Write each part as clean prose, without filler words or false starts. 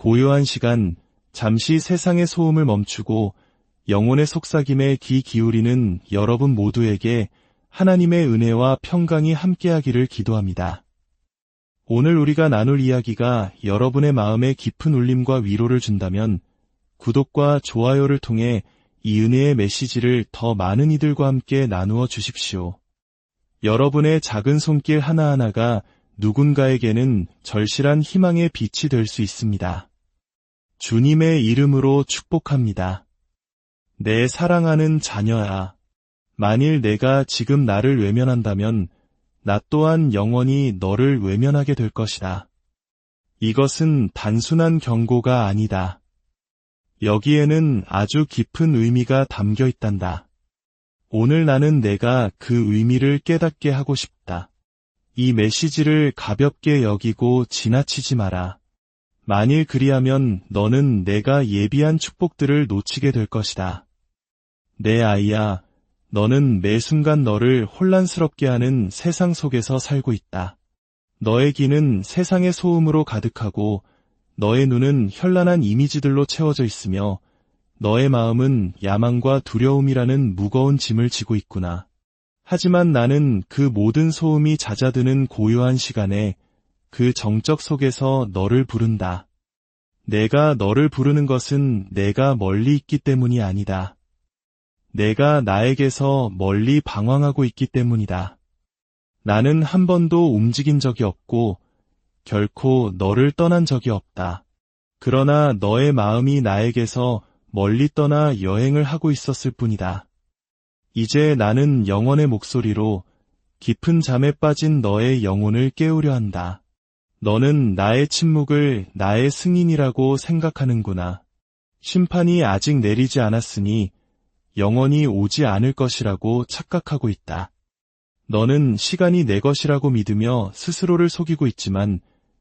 고요한 시간, 잠시 세상의 소음을 멈추고 영혼의 속삭임에 귀 기울이는 여러분 모두에게 하나님의 은혜와 평강이 함께하기를 기도합니다. 오늘 우리가 나눌 이야기가 여러분의 마음에 깊은 울림과 위로를 준다면 구독과 좋아요를 통해 이 은혜의 메시지를 더 많은 이들과 함께 나누어 주십시오. 여러분의 작은 손길 하나하나가 누군가에게는 절실한 희망의 빛이 될 수 있습니다. 주님의 이름으로 축복합니다. 내 사랑하는 자녀야, 만일 내가 지금 나를 외면한다면 나 또한 영원히 너를 외면하게 될 것이다. 이것은 단순한 경고가 아니다. 여기에는 아주 깊은 의미가 담겨 있단다. 오늘 나는 내가 그 의미를 깨닫게 하고 싶다. 이 메시지를 가볍게 여기고 지나치지 마라. 만일 그리하면 너는 내가 예비한 축복들을 놓치게 될 것이다. 내 아이야, 너는 매 순간 너를 혼란스럽게 하는 세상 속에서 살고 있다. 너의 귀는 세상의 소음으로 가득하고 너의 눈은 현란한 이미지들로 채워져 있으며 너의 마음은 야망과 두려움이라는 무거운 짐을 지고 있구나. 하지만 나는 그 모든 소음이 잦아드는 고요한 시간에 그 정적 속에서 너를 부른다. 내가 너를 부르는 것은 내가 멀리 있기 때문이 아니다. 내가 나에게서 멀리 방황하고 있기 때문이다. 나는 한 번도 움직인 적이 없고 결코 너를 떠난 적이 없다. 그러나 너의 마음이 나에게서 멀리 떠나 여행을 하고 있었을 뿐이다. 이제 나는 영원의 목소리로 깊은 잠에 빠진 너의 영혼을 깨우려 한다. 너는 나의 침묵을 나의 승인이라고 생각하는구나. 심판이 아직 내리지 않았으니 영원히 오지 않을 것이라고 착각하고 있다. 너는 시간이 내 것이라고 믿으며 스스로를 속이고 있지만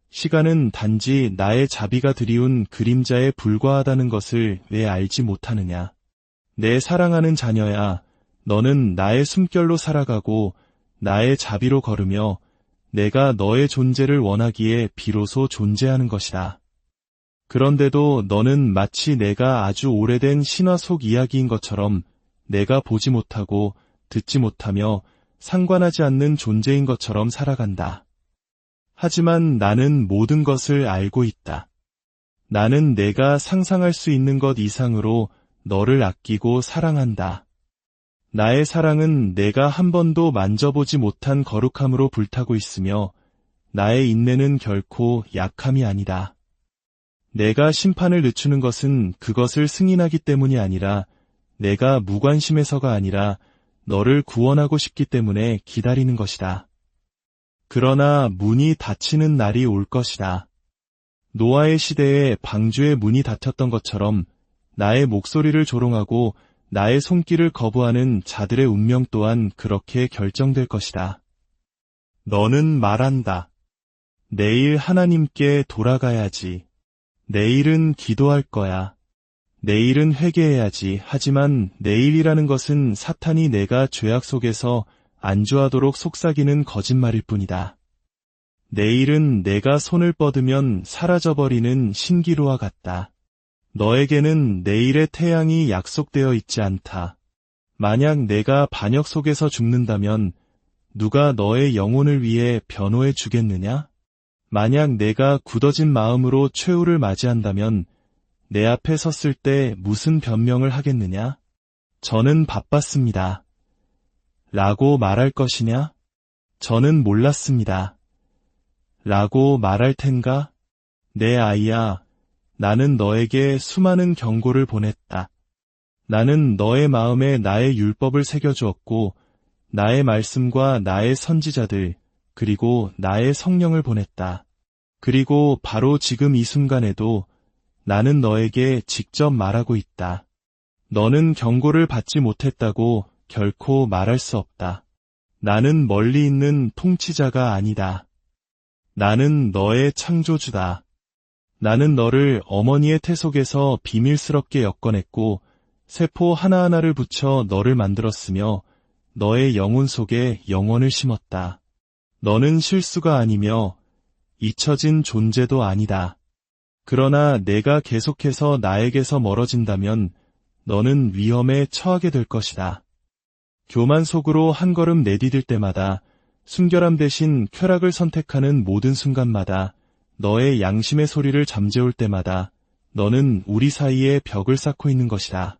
시간은 단지 나의 자비가 드리운 그림자에 불과하다는 것을 왜 알지 못하느냐. 내 사랑하는 자녀야, 너는 나의 숨결로 살아가고 나의 자비로 걸으며 내가 너의 존재를 원하기에 비로소 존재하는 것이다. 그런데도 너는 마치 내가 아주 오래된 신화 속 이야기인 것처럼 내가 보지 못하고 듣지 못하며 상관하지 않는 존재인 것처럼 살아간다. 하지만 나는 모든 것을 알고 있다. 나는 내가 상상할 수 있는 것 이상으로 너를 아끼고 사랑한다. 나의 사랑은 내가 한 번도 만져보지 못한 거룩함으로 불타고 있으며 나의 인내는 결코 약함이 아니다. 내가 심판을 늦추는 것은 그것을 승인하기 때문이 아니라 내가 무관심해서가 아니라 너를 구원하고 싶기 때문에 기다리는 것이다. 그러나 문이 닫히는 날이 올 것이다. 노아의 시대에 방주의 문이 닫혔던 것처럼 나의 목소리를 조롱하고 나의 손길을 거부하는 자들의 운명 또한 그렇게 결정될 것이다. 너는 말한다. 내일 하나님께 돌아가야지. 내일은 기도할 거야. 내일은 회개해야지. 하지만 내일이라는 것은 사탄이 내가 죄악 속에서 안주하도록 속삭이는 거짓말일 뿐이다. 내일은 내가 손을 뻗으면 사라져버리는 신기루와 같다. 너에게는 내일의 태양이 약속되어 있지 않다. 만약 내가 반역 속에서 죽는다면 누가 너의 영혼을 위해 변호해 주겠느냐? 만약 내가 굳어진 마음으로 최후를 맞이한다면 내 앞에 섰을 때 무슨 변명을 하겠느냐? 저는 바빴습니다. 라고 말할 것이냐? 저는 몰랐습니다. 라고 말할 텐가? 내 아이야, 나는 너에게 수많은 경고를 보냈다. 나는 너의 마음에 나의 율법을 새겨주었고 나의 말씀과 나의 선지자들 그리고 나의 성령을 보냈다. 그리고 바로 지금 이 순간에도 나는 너에게 직접 말하고 있다. 너는 경고를 받지 못했다고 결코 말할 수 없다. 나는 멀리 있는 통치자가 아니다. 나는 너의 창조주다. 나는 너를 어머니의 태 속에서 비밀스럽게 엮어냈고 세포 하나하나를 붙여 너를 만들었으며 너의 영혼 속에 영혼을 심었다. 너는 실수가 아니며 잊혀진 존재도 아니다. 그러나 내가 계속해서 나에게서 멀어진다면 너는 위험에 처하게 될 것이다. 교만 속으로 한 걸음 내디딜 때마다, 순결함 대신 쾌락을 선택하는 모든 순간마다, 너의 양심의 소리를 잠재울 때마다 너는 우리 사이에 벽을 쌓고 있는 것이다.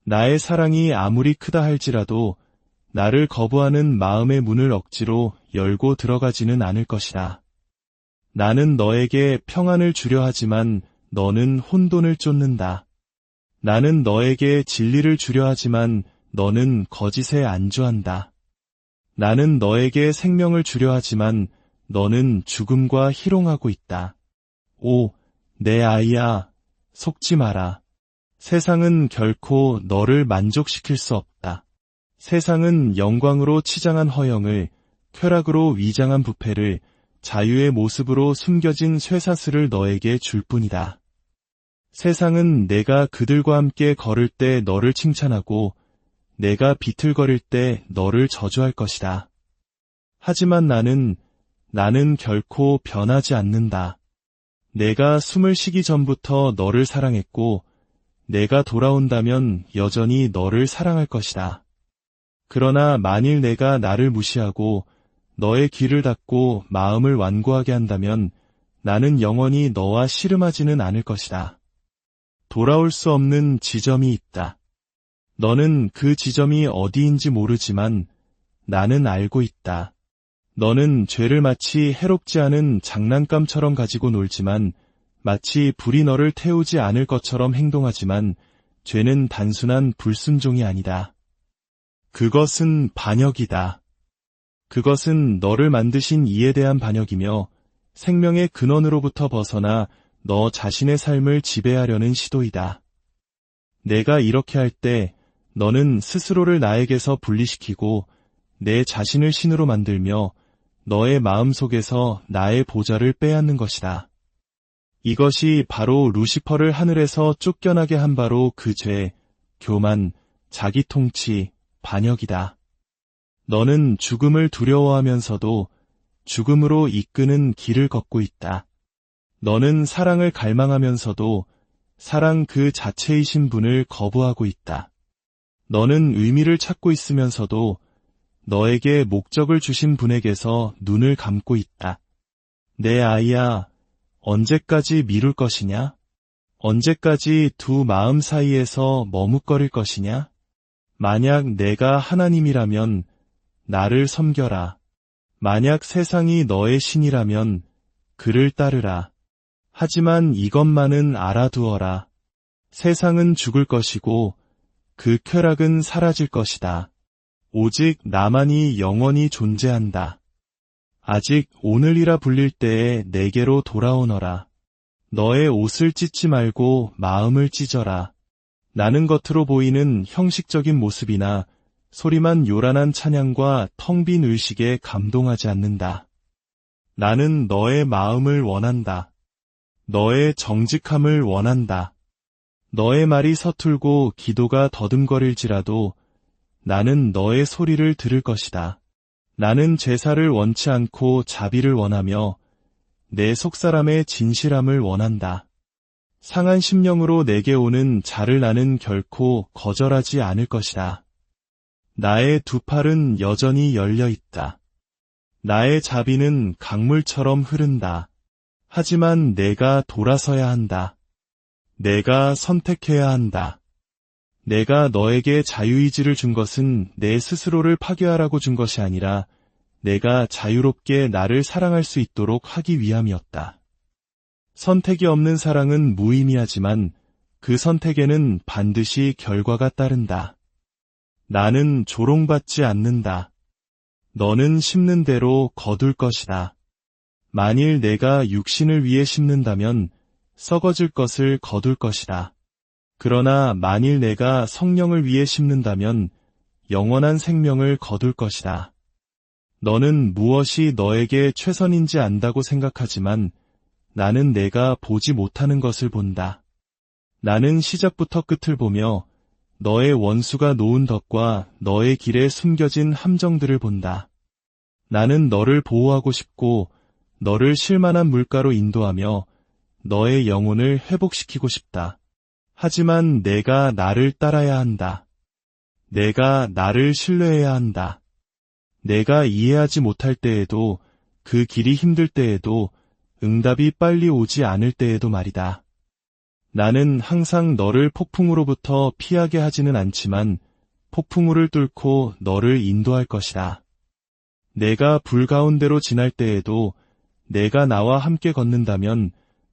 나의 사랑이 아무리 크다 할지라도 나를 거부하는 마음의 문을 억지로 열고 들어가지는 않을 것이다. 나는 너에게 평안을 주려 하지만 너는 혼돈을 쫓는다. 나는 너에게 진리를 주려 하지만 너는 거짓에 안주한다. 나는 너에게 생명을 주려 하지만 너는 죽음과 희롱하고 있다. 오, 내 아이야, 속지 마라. 세상은 결코 너를 만족시킬 수 없다. 세상은 영광으로 치장한 허영을, 쾌락으로 위장한 부패를, 자유의 모습으로 숨겨진 쇠사슬을 너에게 줄 뿐이다. 세상은 내가 그들과 함께 걸을 때 너를 칭찬하고 내가 비틀거릴 때 너를 저주할 것이다. 하지만 나는 결코 변하지 않는다. 내가 숨을 쉬기 전부터 너를 사랑했고 내가 돌아온다면 여전히 너를 사랑할 것이다. 그러나 만일 내가 나를 무시하고 너의 귀를 닫고 마음을 완고하게 한다면 나는 영원히 너와 씨름하지는 않을 것이다. 돌아올 수 없는 지점이 있다. 너는 그 지점이 어디인지 모르지만 나는 알고 있다. 너는 죄를 마치 해롭지 않은 장난감처럼 가지고 놀지만 마치 불이 너를 태우지 않을 것처럼 행동하지만 죄는 단순한 불순종이 아니다. 그것은 반역이다. 그것은 너를 만드신 이에 대한 반역이며 생명의 근원으로부터 벗어나 너 자신의 삶을 지배하려는 시도이다. 내가 이렇게 할 때 너는 스스로를 나에게서 분리시키고 내 자신을 신으로 만들며 너의 마음속에서 나의 보좌를 빼앗는 것이다. 이것이 바로 루시퍼를 하늘에서 쫓겨나게 한 바로 그 죄, 교만, 자기통치, 반역이다. 너는 죽음을 두려워하면서도 죽음으로 이끄는 길을 걷고 있다. 너는 사랑을 갈망하면서도 사랑 그 자체이신 분을 거부하고 있다. 너는 의미를 찾고 있으면서도 너에게 목적을 주신 분에게서 눈을 감고 있다. 내 아이야, 언제까지 미룰 것이냐? 언제까지 두 마음 사이에서 머뭇거릴 것이냐? 만약 내가 하나님이라면 나를 섬겨라. 만약 세상이 너의 신이라면 그를 따르라. 하지만 이것만은 알아두어라. 세상은 죽을 것이고 그 쾌락은 사라질 것이다. 오직 나만이 영원히 존재한다. 아직 오늘이라 불릴 때에 내게로 돌아오너라. 너의 옷을 찢지 말고 마음을 찢어라. 나는 겉으로 보이는 형식적인 모습이나 소리만 요란한 찬양과 텅 빈 의식에 감동하지 않는다. 나는 너의 마음을 원한다. 너의 정직함을 원한다. 너의 말이 서툴고 기도가 더듬거릴지라도 나는 너의 소리를 들을 것이다. 나는 제사를 원치 않고 자비를 원하며 내 속사람의 진실함을 원한다. 상한 심령으로 내게 오는 자를 나는 결코 거절하지 않을 것이다. 나의 두 팔은 여전히 열려 있다. 나의 자비는 강물처럼 흐른다. 하지만 내가 돌아서야 한다. 내가 선택해야 한다. 내가 너에게 자유의지를 준 것은 내 스스로를 파괴하라고 준 것이 아니라 내가 자유롭게 나를 사랑할 수 있도록 하기 위함이었다. 선택이 없는 사랑은 무의미하지만 그 선택에는 반드시 결과가 따른다. 나는 조롱받지 않는다. 너는 심는 대로 거둘 것이다. 만일 내가 육신을 위해 심는다면 썩어질 것을 거둘 것이다. 그러나 만일 내가 성령을 위해 심는다면 영원한 생명을 거둘 것이다. 너는 무엇이 너에게 최선인지 안다고 생각하지만 나는 내가 보지 못하는 것을 본다. 나는 시작부터 끝을 보며 너의 원수가 놓은 덫과 너의 길에 숨겨진 함정들을 본다. 나는 너를 보호하고 싶고 너를 쉴만한 물가로 인도하며 너의 영혼을 회복시키고 싶다. 하지만 내가 나를 따라야 한다. 내가 나를 신뢰해야 한다. 내가 이해하지 못할 때에도, 그 길이 힘들 때에도, 응답이 빨리 오지 않을 때에도 말이다. 나는 항상 너를 폭풍우로부터 피하게 하지는 않지만 폭풍우를 뚫고 너를 인도할 것이다. 내가 불 가운데로 지날 때에도 내가 나와 함께 걷는다면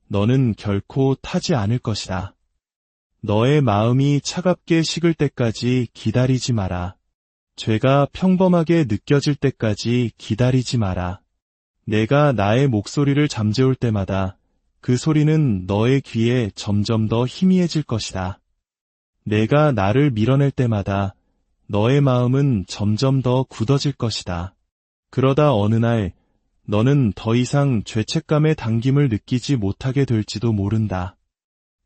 너는 결코 타지 않을 것이다. 너의 마음이 차갑게 식을 때까지 기다리지 마라. 죄가 평범하게 느껴질 때까지 기다리지 마라. 내가 나의 목소리를 잠재울 때마다 그 소리는 너의 귀에 점점 더 희미해질 것이다. 내가 나를 밀어낼 때마다 너의 마음은 점점 더 굳어질 것이다. 그러다 어느 날 너는 더 이상 죄책감의 당김을 느끼지 못하게 될지도 모른다.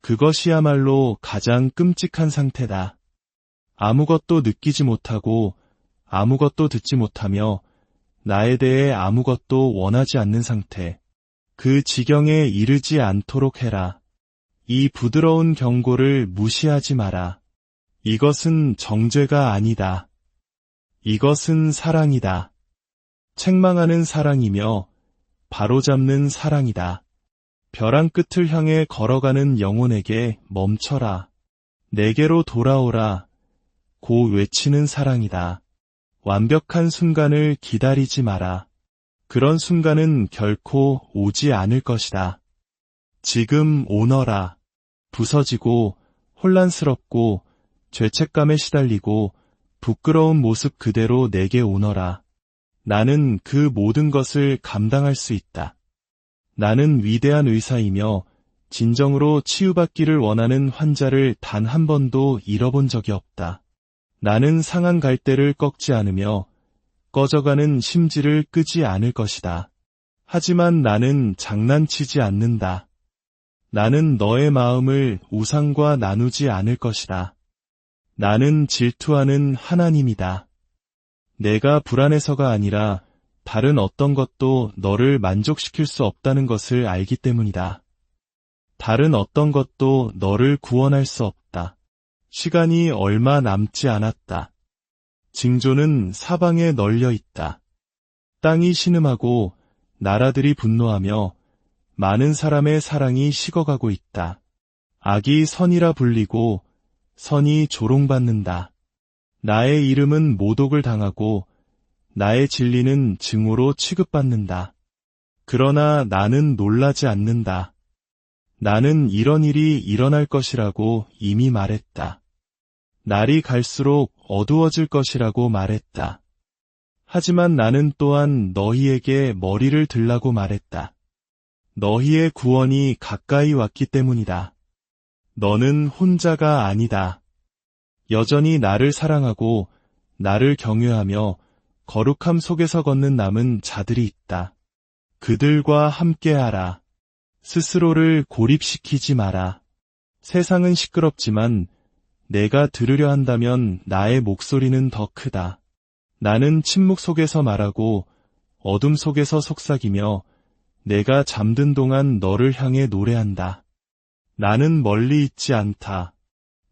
그것이야말로 가장 끔찍한 상태다. 아무것도 느끼지 못하고 아무것도 듣지 못하며 나에 대해 아무것도 원하지 않는 상태. 그 지경에 이르지 않도록 해라. 이 부드러운 경고를 무시하지 마라. 이것은 정죄가 아니다. 이것은 사랑이다. 책망하는 사랑이며 바로잡는 사랑이다. 벼랑 끝을 향해 걸어가는 영혼에게 멈춰라. 내게로 돌아오라. 고 외치는 사랑이다. 완벽한 순간을 기다리지 마라. 그런 순간은 결코 오지 않을 것이다. 지금 오너라. 부서지고 혼란스럽고 죄책감에 시달리고 부끄러운 모습 그대로 내게 오너라. 나는 그 모든 것을 감당할 수 있다. 나는 위대한 의사이며 진정으로 치유받기를 원하는 환자를 단 한 번도 잃어본 적이 없다. 나는 상한 갈대를 꺾지 않으며 꺼져가는 심지를 끄지 않을 것이다. 하지만 나는 장난치지 않는다. 나는 너의 마음을 우상과 나누지 않을 것이다. 나는 질투하는 하나님이다. 내가 불안해서가 아니라 다른 어떤 것도 너를 만족시킬 수 없다는 것을 알기 때문이다. 다른 어떤 것도 너를 구원할 수 없다. 시간이 얼마 남지 않았다. 징조는 사방에 널려 있다. 땅이 신음하고 나라들이 분노하며 많은 사람의 사랑이 식어가고 있다. 악이 선이라 불리고 선이 조롱받는다. 나의 이름은 모독을 당하고 나의 진리는 증오로 취급받는다. 그러나 나는 놀라지 않는다. 나는 이런 일이 일어날 것이라고 이미 말했다. 날이 갈수록 어두워질 것이라고 말했다. 하지만 나는 또한 너희에게 머리를 들라고 말했다. 너희의 구원이 가까이 왔기 때문이다. 너는 혼자가 아니다. 여전히 나를 사랑하고 나를 경외하며 거룩함 속에서 걷는 남은 자들이 있다. 그들과 함께하라. 스스로를 고립시키지 마라. 세상은 시끄럽지만 내가 들으려 한다면 나의 목소리는 더 크다. 나는 침묵 속에서 말하고 어둠 속에서 속삭이며 내가 잠든 동안 너를 향해 노래한다. 나는 멀리 있지 않다.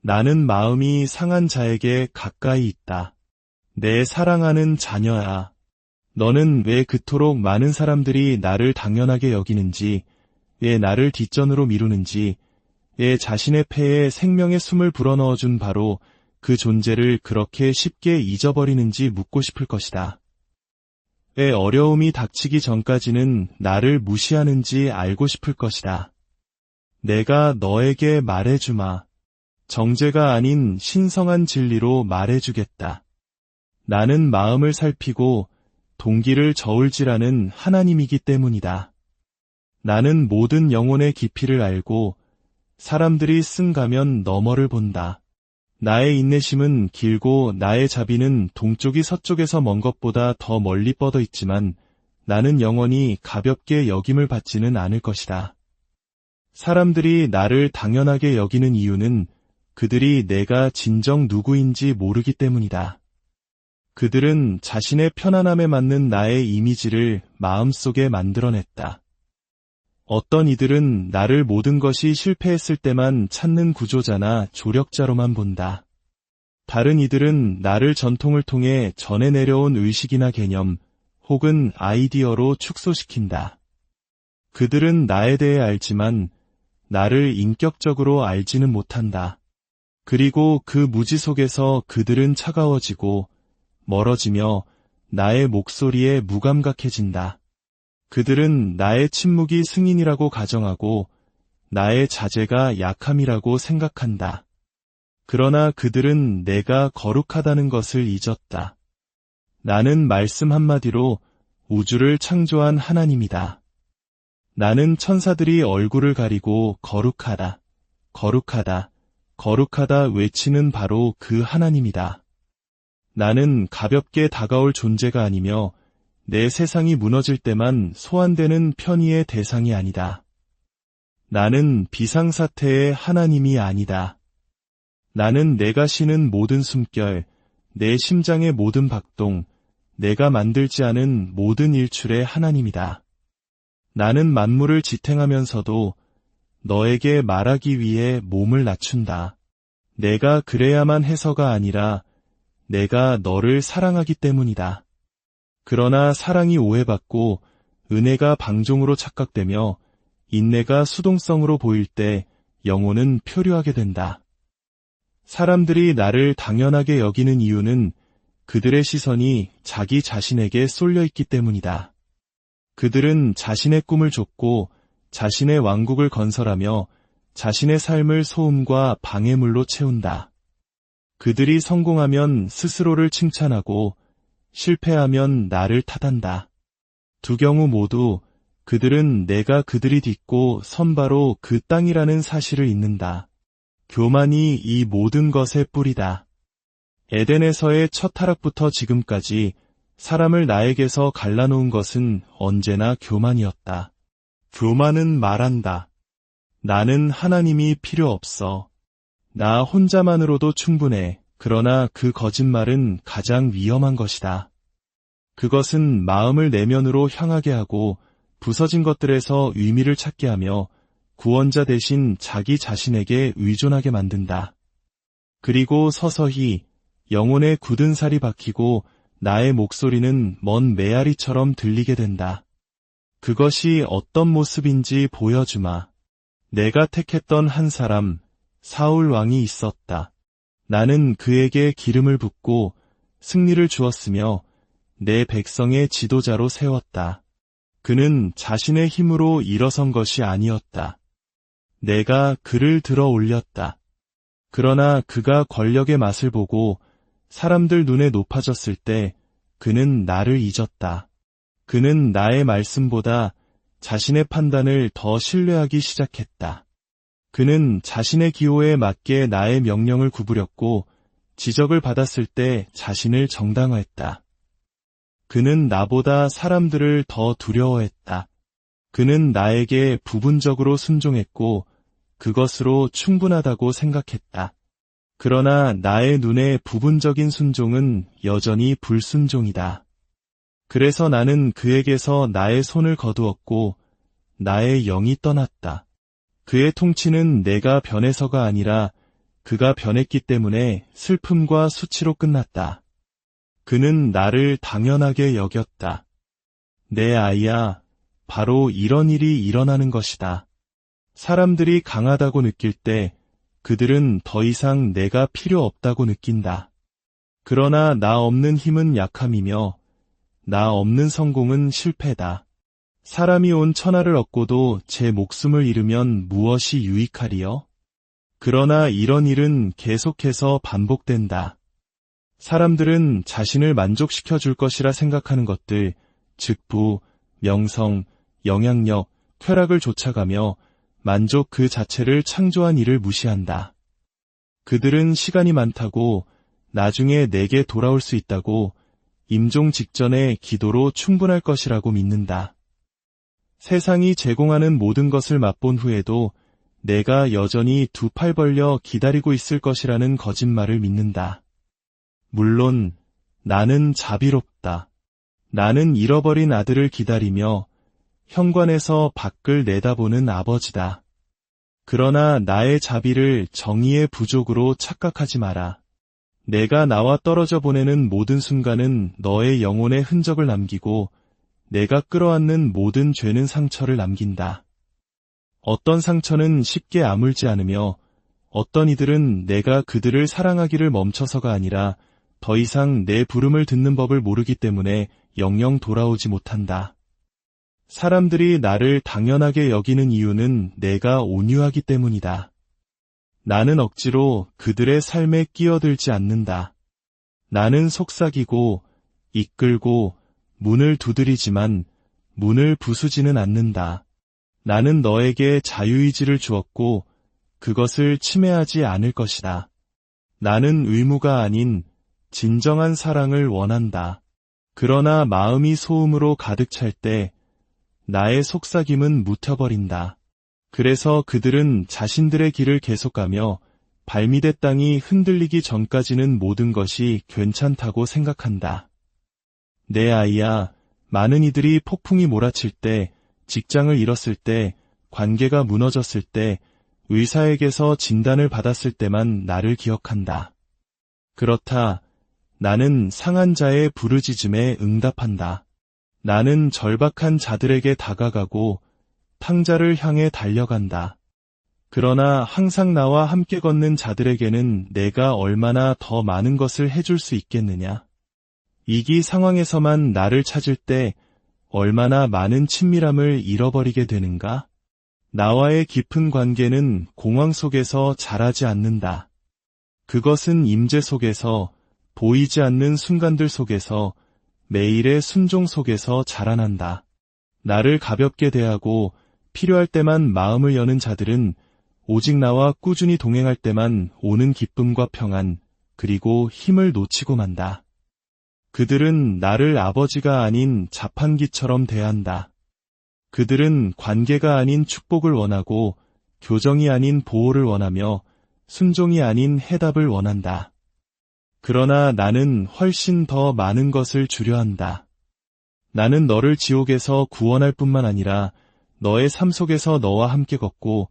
나는 마음이 상한 자에게 가까이 있다. 내 사랑하는 자녀야. 너는 왜 그토록 많은 사람들이 나를 당연하게 여기는지, 왜 나를 뒷전으로 미루는지, 왜 자신의 폐에 생명의 숨을 불어넣어준 바로 그 존재를 그렇게 쉽게 잊어버리는지 묻고 싶을 것이다. 왜 어려움이 닥치기 전까지는 나를 무시하는지 알고 싶을 것이다. 내가 너에게 말해주마. 정죄가 아닌 신성한 진리로 말해주겠다. 나는 마음을 살피고 동기를 저울질하는 하나님이기 때문이다. 나는 모든 영혼의 깊이를 알고 사람들이 쓴가면 너머를 본다. 나의 인내심은 길고 나의 자비는 동쪽이 서쪽에서 먼 것보다 더 멀리 뻗어 있지만 나는 영원히 가볍게 여김을 받지는 않을 것이다. 사람들이 나를 당연하게 여기는 이유는 그들이 내가 진정 누구인지 모르기 때문이다. 그들은 자신의 편안함에 맞는 나의 이미지를 마음속에 만들어냈다. 어떤 이들은 나를 모든 것이 실패했을 때만 찾는 구조자나 조력자로만 본다. 다른 이들은 나를 전통을 통해 전해 내려온 의식이나 개념 혹은 아이디어로 축소시킨다. 그들은 나에 대해 알지만 나를 인격적으로 알지는 못한다. 그리고 그 무지 속에서 그들은 차가워지고 멀어지며 나의 목소리에 무감각해진다. 그들은 나의 침묵이 승인이라고 가정하고 나의 자제가 약함이라고 생각한다. 그러나 그들은 내가 거룩하다는 것을 잊었다. 나는 말씀 한마디로 우주를 창조한 하나님이다. 나는 천사들이 얼굴을 가리고 거룩하다, 거룩하다, 거룩하다 외치는 바로 그 하나님이다. 나는 가볍게 다가올 존재가 아니며 내 세상이 무너질 때만 소환되는 편의의 대상이 아니다. 나는 비상사태의 하나님이 아니다. 나는 내가 쉬는 모든 숨결, 내 심장의 모든 박동, 내가 만들지 않은 모든 일출의 하나님이다. 나는 만물을 지탱하면서도 너에게 말하기 위해 몸을 낮춘다. 내가 그래야만 해서가 아니라 내가 너를 사랑하기 때문이다. 그러나 사랑이 오해받고 은혜가 방종으로 착각되며 인내가 수동성으로 보일 때 영혼은 표류하게 된다. 사람들이 나를 당연하게 여기는 이유는 그들의 시선이 자기 자신에게 쏠려 있기 때문이다. 그들은 자신의 꿈을 쫓고 자신의 왕국을 건설하며 자신의 삶을 소음과 방해물로 채운다. 그들이 성공하면 스스로를 칭찬하고 실패하면 나를 탓한다. 두 경우 모두 그들은 내가 그들이 딛고 선 바로 그 땅이라는 사실을 잊는다. 교만이 이 모든 것의 뿌리다. 에덴에서의 첫 타락부터 지금까지 사람을 나에게서 갈라놓은 것은 언제나 교만이었다. 교만은 말한다. 나는 하나님이 필요 없어. 나 혼자만으로도 충분해. 그러나 그 거짓말은 가장 위험한 것이다. 그것은 마음을 내면으로 향하게 하고 부서진 것들에서 의미를 찾게 하며 구원자 대신 자기 자신에게 의존하게 만든다. 그리고 서서히 영혼의 굳은 살이 박히고 나의 목소리는 먼 메아리처럼 들리게 된다. 그것이 어떤 모습인지 보여주마. 내가 택했던 한 사람, 사울 왕이 있었다. 나는 그에게 기름을 붓고 승리를 주었으며 내 백성의 지도자로 세웠다. 그는 자신의 힘으로 일어선 것이 아니었다. 내가 그를 들어 올렸다. 그러나 그가 권력의 맛을 보고 사람들 눈에 높아졌을 때 그는 나를 잊었다. 그는 나의 말씀보다 자신의 판단을 더 신뢰하기 시작했다. 그는 자신의 기호에 맞게 나의 명령을 구부렸고 지적을 받았을 때 자신을 정당화했다. 그는 나보다 사람들을 더 두려워했다. 그는 나에게 부분적으로 순종했고 그것으로 충분하다고 생각했다. 그러나 나의 눈에 부분적인 순종은 여전히 불순종이다. 그래서 나는 그에게서 나의 손을 거두었고 나의 영이 떠났다. 그의 통치는 내가 변해서가 아니라 그가 변했기 때문에 슬픔과 수치로 끝났다. 그는 나를 당연하게 여겼다. 내 아이야, 바로 이런 일이 일어나는 것이다. 사람들이 강하다고 느낄 때 그들은 더 이상 내가 필요 없다고 느낀다. 그러나 나 없는 힘은 약함이며 나 없는 성공은 실패다. 사람이 온 천하를 얻고도 제 목숨을 잃으면 무엇이 유익하리요? 그러나 이런 일은 계속해서 반복된다. 사람들은 자신을 만족시켜 줄 것이라 생각하는 것들, 즉 부, 명성, 영향력, 쾌락을 쫓아가며 만족 그 자체를 창조한 이를 무시한다. 그들은 시간이 많다고 나중에 내게 돌아올 수 있다고 임종 직전에 기도로 충분할 것이라고 믿는다. 세상이 제공하는 모든 것을 맛본 후에도 내가 여전히 두 팔 벌려 기다리고 있을 것이라는 거짓말을 믿는다. 물론 나는 자비롭다. 나는 잃어버린 아들을 기다리며 현관에서 밖을 내다보는 아버지다. 그러나 나의 자비를 정의의 부족으로 착각하지 마라. 내가 나와 떨어져 보내는 모든 순간은 너의 영혼에 흔적을 남기고 내가 끌어안는 모든 죄는 상처를 남긴다. 어떤 상처는 쉽게 아물지 않으며 어떤 이들은 내가 그들을 사랑하기를 멈춰서가 아니라 더 이상 내 부름을 듣는 법을 모르기 때문에 영영 돌아오지 못한다. 사람들이 나를 당연하게 여기는 이유는 내가 온유하기 때문이다. 나는 억지로 그들의 삶에 끼어들지 않는다. 나는 속삭이고 이끌고 문을 두드리지만 문을 부수지는 않는다. 나는 너에게 자유의지를 주었고 그것을 침해하지 않을 것이다. 나는 의무가 아닌 진정한 사랑을 원한다. 그러나 마음이 소음으로 가득 찰 때 나의 속삭임은 묻혀버린다. 그래서 그들은 자신들의 길을 계속가며 발밑의 땅이 흔들리기 전까지는 모든 것이 괜찮다고 생각한다. 내 아이야, 많은 이들이 폭풍이 몰아칠 때, 직장을 잃었을 때, 관계가 무너졌을 때, 의사에게서 진단을 받았을 때만 나를 기억한다. 그렇다. 나는 상한 자의 부르짖음에 응답한다. 나는 절박한 자들에게 다가가고 탕자를 향해 달려간다. 그러나 항상 나와 함께 걷는 자들에게는 내가 얼마나 더 많은 것을 해줄 수 있겠느냐. 위기 상황에서만 나를 찾을 때 얼마나 많은 친밀함을 잃어버리게 되는가? 나와의 깊은 관계는 공황 속에서 자라지 않는다. 그것은 임재 속에서, 보이지 않는 순간들 속에서, 매일의 순종 속에서 자라난다. 나를 가볍게 대하고 필요할 때만 마음을 여는 자들은 오직 나와 꾸준히 동행할 때만 오는 기쁨과 평안, 그리고 힘을 놓치고 만다. 그들은 나를 아버지가 아닌 자판기처럼 대한다. 그들은 관계가 아닌 축복을 원하고 교정이 아닌 보호를 원하며 순종이 아닌 해답을 원한다. 그러나 나는 훨씬 더 많은 것을 주려 한다. 나는 너를 지옥에서 구원할 뿐만 아니라 너의 삶 속에서 너와 함께 걷고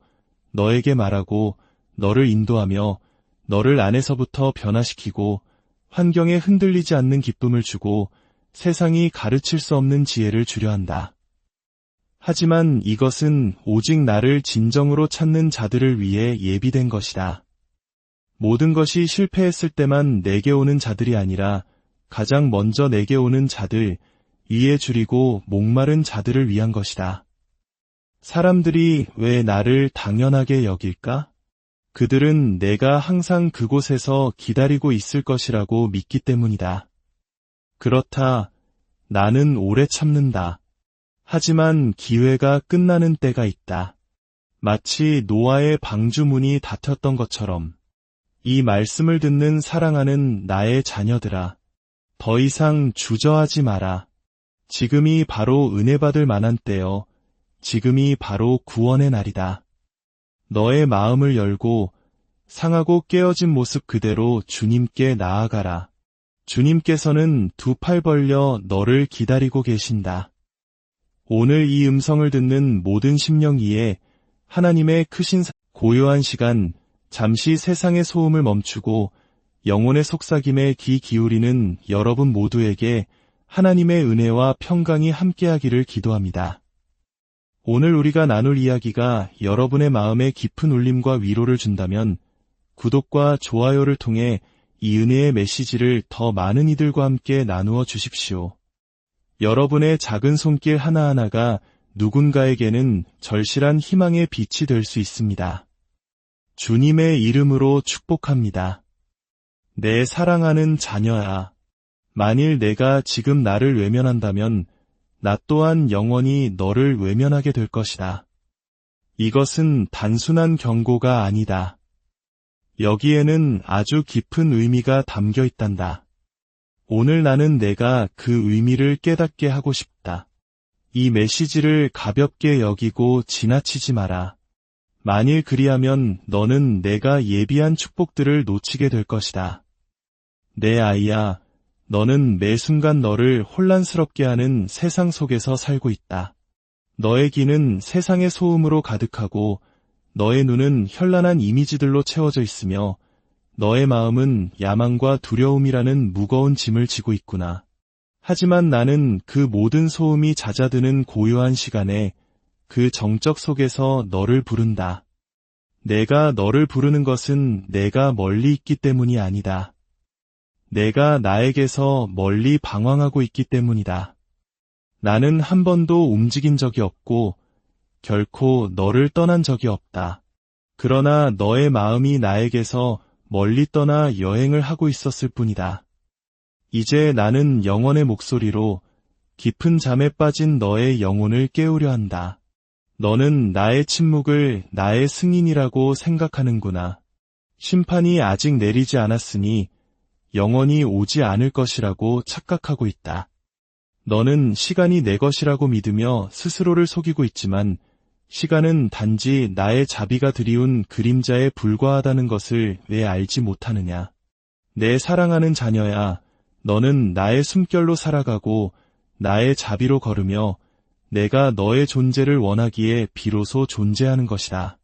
너에게 말하고 너를 인도하며 너를 안에서부터 변화시키고 환경에 흔들리지 않는 기쁨을 주고 세상이 가르칠 수 없는 지혜를 주려 한다. 하지만 이것은 오직 나를 진정으로 찾는 자들을 위해 예비된 것이다. 모든 것이 실패했을 때만 내게 오는 자들이 아니라 가장 먼저 내게 오는 자들, 위에 줄이고 목마른 자들을 위한 것이다. 사람들이 왜 나를 당연하게 여길까? 그들은 내가 항상 그곳에서 기다리고 있을 것이라고 믿기 때문이다. 그렇다. 나는 오래 참는다. 하지만 기회가 끝나는 때가 있다. 마치 노아의 방주문이 닫혔던 것처럼. 이 말씀을 듣는 사랑하는 나의 자녀들아, 더 이상 주저하지 마라. 지금이 바로 은혜 받을 만한 때여, 지금이 바로 구원의 날이다. 너의 마음을 열고 상하고 깨어진 모습 그대로 주님께 나아가라. 주님께서는 두 팔 벌려 너를 기다리고 계신다. 오늘 이 음성을 듣는 모든 심령 위에 하나님의 크신 고요한 시간, 잠시 세상의 소음을 멈추고 영혼의 속삭임에 귀 기울이는 여러분 모두에게 하나님의 은혜와 평강이 함께하기를 기도합니다. 오늘 우리가 나눌 이야기가 여러분의 마음에 깊은 울림과 위로를 준다면 구독과 좋아요를 통해 이 은혜의 메시지를 더 많은 이들과 함께 나누어 주십시오. 여러분의 작은 손길 하나하나가 누군가에게는 절실한 희망의 빛이 될 수 있습니다. 주님의 이름으로 축복합니다. 내 사랑하는 자녀야, 만일 내가 지금 나를 외면한다면 나 또한 영원히 너를 외면하게 될 것이다. 이것은 단순한 경고가 아니다. 여기에는 아주 깊은 의미가 담겨 있단다. 오늘 나는 내가 그 의미를 깨닫게 하고 싶다. 이 메시지를 가볍게 여기고 지나치지 마라. 만일 그리하면 너는 내가 예비한 축복들을 놓치게 될 것이다. 내 아이야, 너는 매 순간 너를 혼란스럽게 하는 세상 속에서 살고 있다. 너의 귀는 세상의 소음으로 가득하고 너의 눈은 현란한 이미지들로 채워져 있으며 너의 마음은 야망과 두려움이라는 무거운 짐을 지고 있구나. 하지만 나는 그 모든 소음이 잦아드는 고요한 시간에 그 정적 속에서 너를 부른다. 내가 너를 부르는 것은 내가 멀리 있기 때문이 아니다. 내가 나에게서 멀리 방황하고 있기 때문이다. 나는 한 번도 움직인 적이 없고 결코 너를 떠난 적이 없다. 그러나 너의 마음이 나에게서 멀리 떠나 여행을 하고 있었을 뿐이다. 이제 나는 영원의 목소리로 깊은 잠에 빠진 너의 영혼을 깨우려 한다. 너는 나의 침묵을 나의 승인이라고 생각하는구나. 심판이 아직 내리지 않았으니 영원히 오지 않을 것이라고 착각하고 있다. 너는 시간이 내 것이라고 믿으며 스스로를 속이고 있지만 시간은 단지 나의 자비가 드리운 그림자에 불과하다는 것을 왜 알지 못하느냐. 내 사랑하는 자녀야, 너는 나의 숨결로 살아가고 나의 자비로 걸으며 내가 너의 존재를 원하기에 비로소 존재하는 것이다.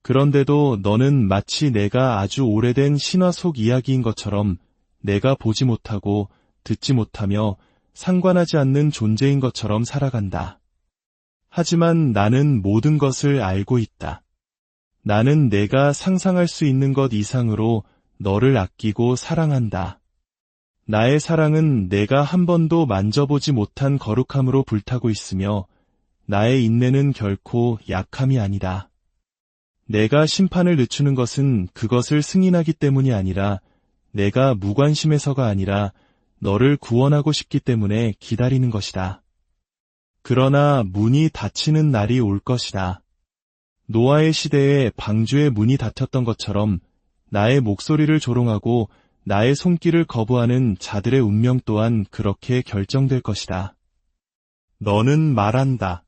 그런데도 너는 마치 내가 아주 오래된 신화 속 이야기인 것처럼 내가 보지 못하고 듣지 못하며 상관하지 않는 존재인 것처럼 살아간다. 하지만 나는 모든 것을 알고 있다. 나는 내가 상상할 수 있는 것 이상으로 너를 아끼고 사랑한다. 나의 사랑은 내가 한 번도 만져보지 못한 거룩함으로 불타고 있으며 나의 인내는 결코 약함이 아니다. 내가 심판을 늦추는 것은 그것을 승인하기 때문이 아니라 내가 무관심해서가 아니라 너를 구원하고 싶기 때문에 기다리는 것이다. 그러나 문이 닫히는 날이 올 것이다. 노아의 시대에 방주의 문이 닫혔던 것처럼 나의 목소리를 조롱하고 나의 손길을 거부하는 자들의 운명 또한 그렇게 결정될 것이다. 너는 말한다.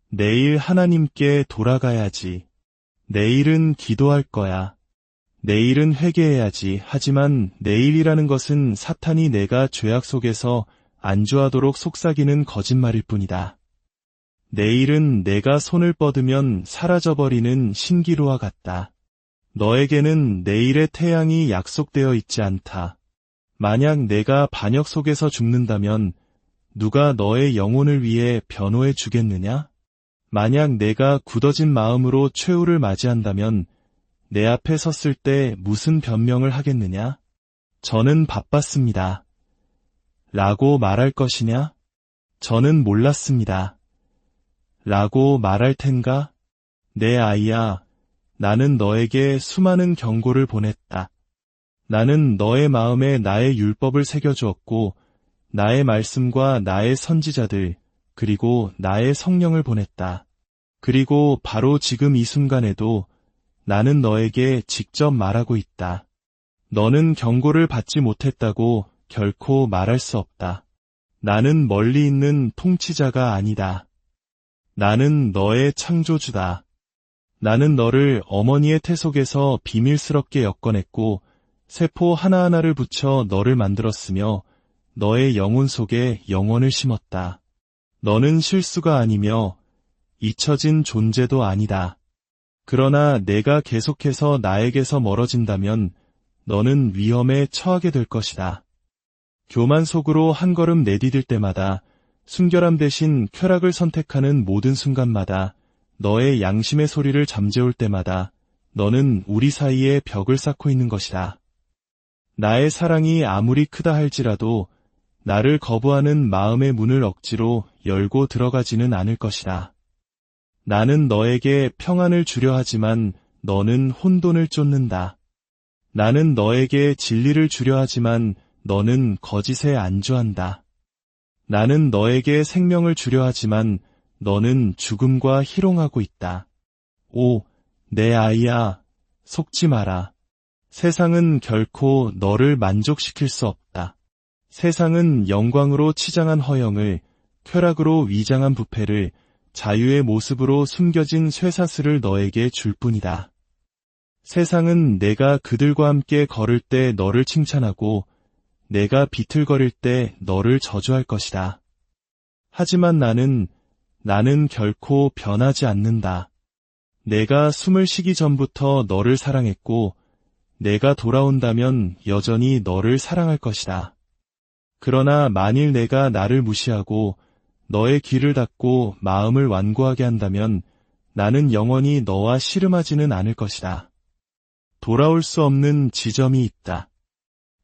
내일 하나님께 돌아가야지. 내일은 기도할 거야. 내일은 회개해야지. 하지만 내일이라는 것은 사탄이 내가 죄악 속에서 안주하도록 속삭이는 거짓말일 뿐이다. 내일은 내가 손을 뻗으면 사라져버리는 신기루와 같다. 너에게는 내일의 태양이 약속되어 있지 않다. 만약 내가 반역 속에서 죽는다면 누가 너의 영혼을 위해 변호해 주겠느냐? 만약 내가 굳어진 마음으로 최후를 맞이한다면 내 앞에 섰을 때 무슨 변명을 하겠느냐? 저는 바빴습니다. 라고 말할 것이냐? 저는 몰랐습니다. 라고 말할 텐가? 내 아이야, 나는 너에게 수많은 경고를 보냈다. 나는 너의 마음에 나의 율법을 새겨주었고 나의 말씀과 나의 선지자들 그리고 나의 성령을 보냈다. 그리고 바로 지금 이 순간에도 나는 너에게 직접 말하고 있다. 너는 경고를 받지 못했다고 결코 말할 수 없다. 나는 멀리 있는 통치자가 아니다. 나는 너의 창조주다. 나는 너를 어머니의 태 속에서 비밀스럽게 엮어냈고 세포 하나하나를 붙여 너를 만들었으며 너의 영혼 속에 영혼을 심었다. 너는 실수가 아니며 잊혀진 존재도 아니다. 그러나 내가 계속해서 나에게서 멀어진다면 너는 위험에 처하게 될 것이다. 교만 속으로 한 걸음 내디딜 때마다 순결함 대신 쾌락을 선택하는 모든 순간마다 너의 양심의 소리를 잠재울 때마다 너는 우리 사이에 벽을 쌓고 있는 것이다. 나의 사랑이 아무리 크다 할지라도 나를 거부하는 마음의 문을 억지로 열고 들어가지는 않을 것이다. 나는 너에게 평안을 주려 하지만 너는 혼돈을 쫓는다. 나는 너에게 진리를 주려 하지만 너는 거짓에 안주한다. 나는 너에게 생명을 주려 하지만 너는 죽음과 희롱하고 있다. 오, 내 아이야, 속지 마라. 세상은 결코 너를 만족시킬 수 없다. 세상은 영광으로 치장한 허영을, 쾌락으로 위장한 부패를, 자유의 모습으로 숨겨진 쇠사슬을 너에게 줄 뿐이다. 세상은 내가 그들과 함께 걸을 때 너를 칭찬하고 내가 비틀거릴 때 너를 저주할 것이다. 하지만 나는 나는 결코 변하지 않는다. 내가 숨을 쉬기 전부터 너를 사랑했고, 내가 돌아온다면 여전히 너를 사랑할 것이다. 그러나 만일 내가 나를 무시하고 너의 귀를 닫고 마음을 완고하게 한다면 나는 영원히 너와 씨름하지는 않을 것이다. 돌아올 수 없는 지점이 있다.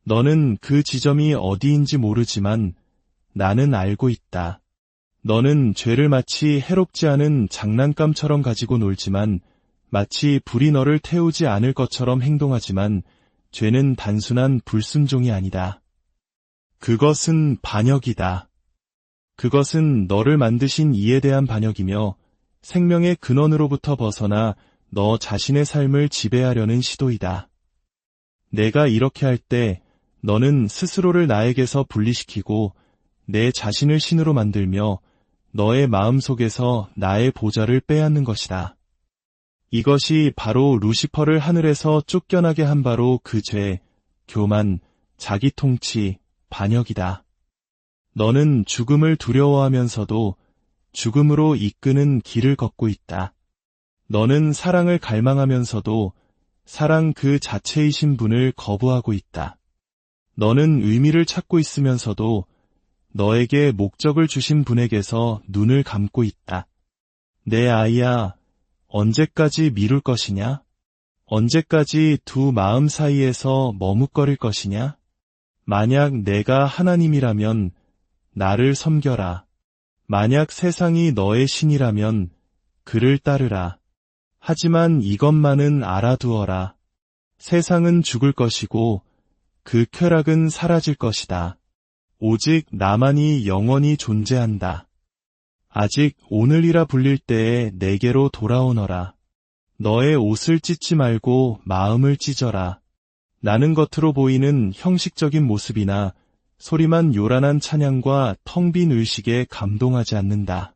너는 그 지점이 어디인지 모르지만 나는 알고 있다. 너는 죄를 마치 해롭지 않은 장난감처럼 가지고 놀지만 마치 불이 너를 태우지 않을 것처럼 행동하지만 죄는 단순한 불순종이 아니다. 그것은 반역이다. 그것은 너를 만드신 이에 대한 반역이며 생명의 근원으로부터 벗어나 너 자신의 삶을 지배하려는 시도이다. 내가 이렇게 할 때 너는 스스로를 나에게서 분리시키고 내 자신을 신으로 만들며 너의 마음속에서 나의 보좌를 빼앗는 것이다. 이것이 바로 루시퍼를 하늘에서 쫓겨나게 한 바로 그 죄, 교만, 자기통치, 반역이다. 너는 죽음을 두려워하면서도 죽음으로 이끄는 길을 걷고 있다. 너는 사랑을 갈망하면서도 사랑 그 자체이신 분을 거부하고 있다. 너는 의미를 찾고 있으면서도 너에게 목적을 주신 분에게서 눈을 감고 있다. 내 아이야, 언제까지 미룰 것이냐? 언제까지 두 마음 사이에서 머뭇거릴 것이냐? 만약 내가 하나님이라면 나를 섬겨라. 만약 세상이 너의 신이라면 그를 따르라. 하지만 이것만은 알아두어라. 세상은 죽을 것이고 그 쾌락은 사라질 것이다. 오직 나만이 영원히 존재한다. 아직 오늘이라 불릴 때에 내게로 돌아오너라. 너의 옷을 찢지 말고 마음을 찢어라. 나는 겉으로 보이는 형식적인 모습이나 소리만 요란한 찬양과 텅 빈 의식에 감동하지 않는다.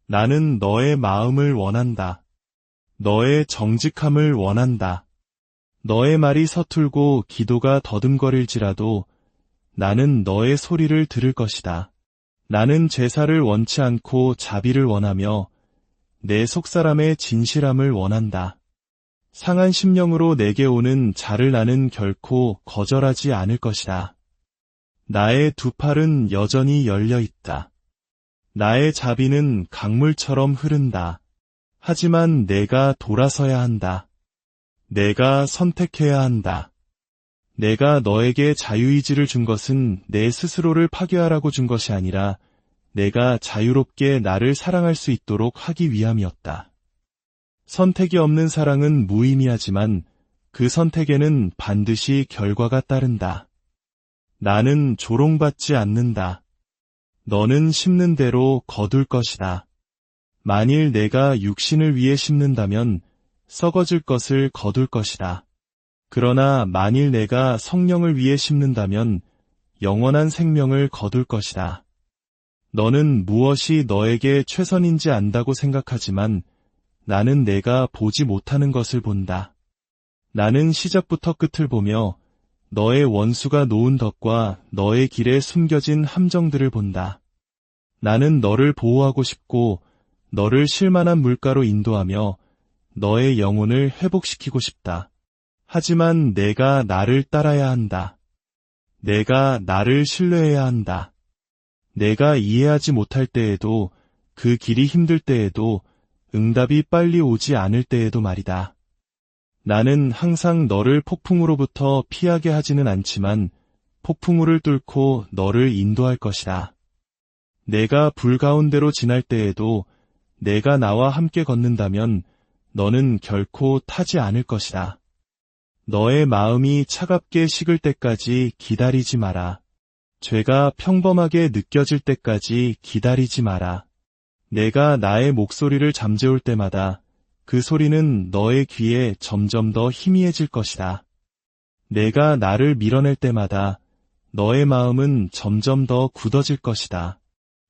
나는 너의 마음을 원한다. 너의 정직함을 원한다. 너의 말이 서툴고 기도가 더듬거릴지라도 나는 너의 소리를 들을 것이다. 나는 제사를 원치 않고 자비를 원하며 내 속사람의 진실함을 원한다. 상한 심령으로 내게 오는 자를 나는 결코 거절하지 않을 것이다. 나의 두 팔은 여전히 열려 있다. 나의 자비는 강물처럼 흐른다. 하지만 내가 돌아서야 한다. 내가 선택해야 한다. 내가 너에게 자유의지를 준 것은 내 스스로를 파괴하라고 준 것이 아니라 내가 자유롭게 나를 사랑할 수 있도록 하기 위함이었다. 선택이 없는 사랑은 무의미하지만 그 선택에는 반드시 결과가 따른다. 나는 조롱받지 않는다. 너는 심는 대로 거둘 것이다. 만일 내가 육신을 위해 심는다면 썩어질 것을 거둘 것이다. 그러나 만일 내가 성령을 위해 심는다면 영원한 생명을 거둘 것이다. 너는 무엇이 너에게 최선인지 안다고 생각하지만 나는 내가 보지 못하는 것을 본다. 나는 시작부터 끝을 보며 너의 원수가 놓은 덫과 너의 길에 숨겨진 함정들을 본다. 나는 너를 보호하고 싶고 너를 쉴만한 물가로 인도하며 너의 영혼을 회복시키고 싶다. 하지만 내가 나를 따라야 한다. 내가 나를 신뢰해야 한다. 내가 이해하지 못할 때에도, 그 길이 힘들 때에도, 응답이 빨리 오지 않을 때에도 말이다. 나는 항상 너를 폭풍우로부터 피하게 하지는 않지만 폭풍우를 뚫고 너를 인도할 것이다. 내가 불 가운데로 지날 때에도 내가 나와 함께 걷는다면 너는 결코 타지 않을 것이다. 너의 마음이 차갑게 식을 때까지 기다리지 마라. 죄가 평범하게 느껴질 때까지 기다리지 마라. 내가 나의 목소리를 잠재울 때마다 그 소리는 너의 귀에 점점 더 희미해질 것이다. 내가 나를 밀어낼 때마다 너의 마음은 점점 더 굳어질 것이다.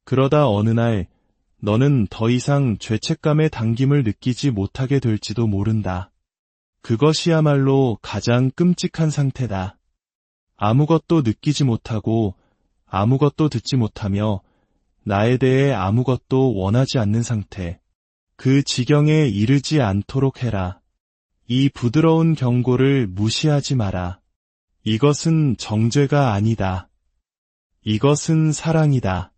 그러다 어느 날 너는 더 이상 죄책감의 당김을 느끼지 못하게 될지도 모른다. 그것이야말로 가장 끔찍한 상태다. 아무것도 느끼지 못하고 아무것도 듣지 못하며 나에 대해 아무것도 원하지 않는 상태. 그 지경에 이르지 않도록 해라. 이 부드러운 경고를 무시하지 마라. 이것은 정죄가 아니다. 이것은 사랑이다.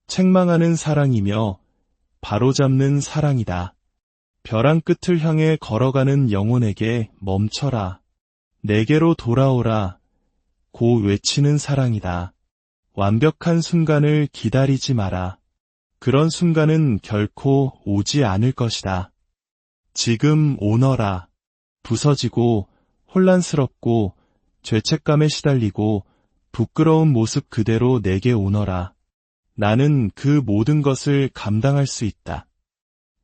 책망하는 사랑이며 바로잡는 사랑이다. 벼랑 끝을 향해 걸어가는 영혼에게 멈춰라. 내게로 돌아오라. 고 외치는 사랑이다. 완벽한 순간을 기다리지 마라. 그런 순간은 결코 오지 않을 것이다. 지금 오너라. 부서지고 혼란스럽고 죄책감에 시달리고 부끄러운 모습 그대로 내게 오너라. 나는 그 모든 것을 감당할 수 있다.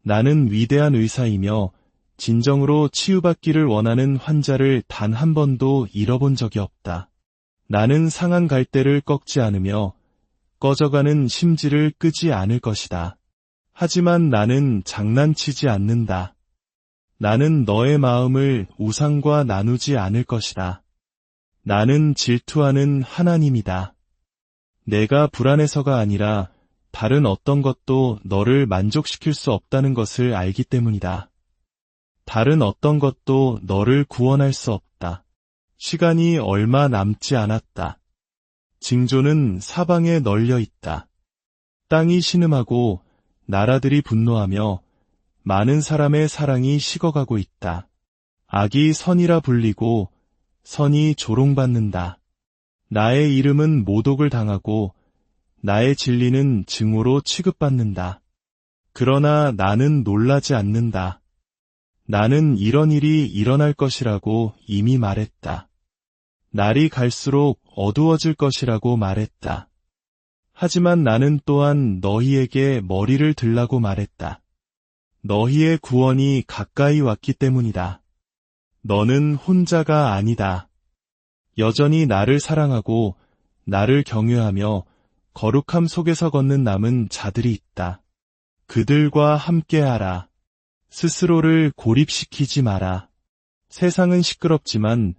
나는 위대한 의사이며 진정으로 치유받기를 원하는 환자를 단 한 번도 잃어본 적이 없다. 나는 상한 갈대를 꺾지 않으며 꺼져가는 심지를 끄지 않을 것이다. 하지만 나는 장난치지 않는다. 나는 너의 마음을 우상과 나누지 않을 것이다. 나는 질투하는 하나님이다. 내가 불안해서가 아니라 다른 어떤 것도 너를 만족시킬 수 없다는 것을 알기 때문이다. 다른 어떤 것도 너를 구원할 수 없다. 시간이 얼마 남지 않았다. 징조는 사방에 널려 있다. 땅이 신음하고 나라들이 분노하며 많은 사람의 사랑이 식어가고 있다. 악이 선이라 불리고 선이 조롱받는다. 나의 이름은 모독을 당하고 나의 진리는 증오로 취급받는다. 그러나 나는 놀라지 않는다. 나는 이런 일이 일어날 것이라고 이미 말했다. 날이 갈수록 어두워질 것이라고 말했다. 하지만 나는 또한 너희에게 머리를 들라고 말했다. 너희의 구원이 가까이 왔기 때문이다. 너는 혼자가 아니다. 여전히 나를 사랑하고 나를 경외하며 거룩함 속에서 걷는 남은 자들이 있다. 그들과 함께하라. 스스로를 고립시키지 마라. 세상은 시끄럽지만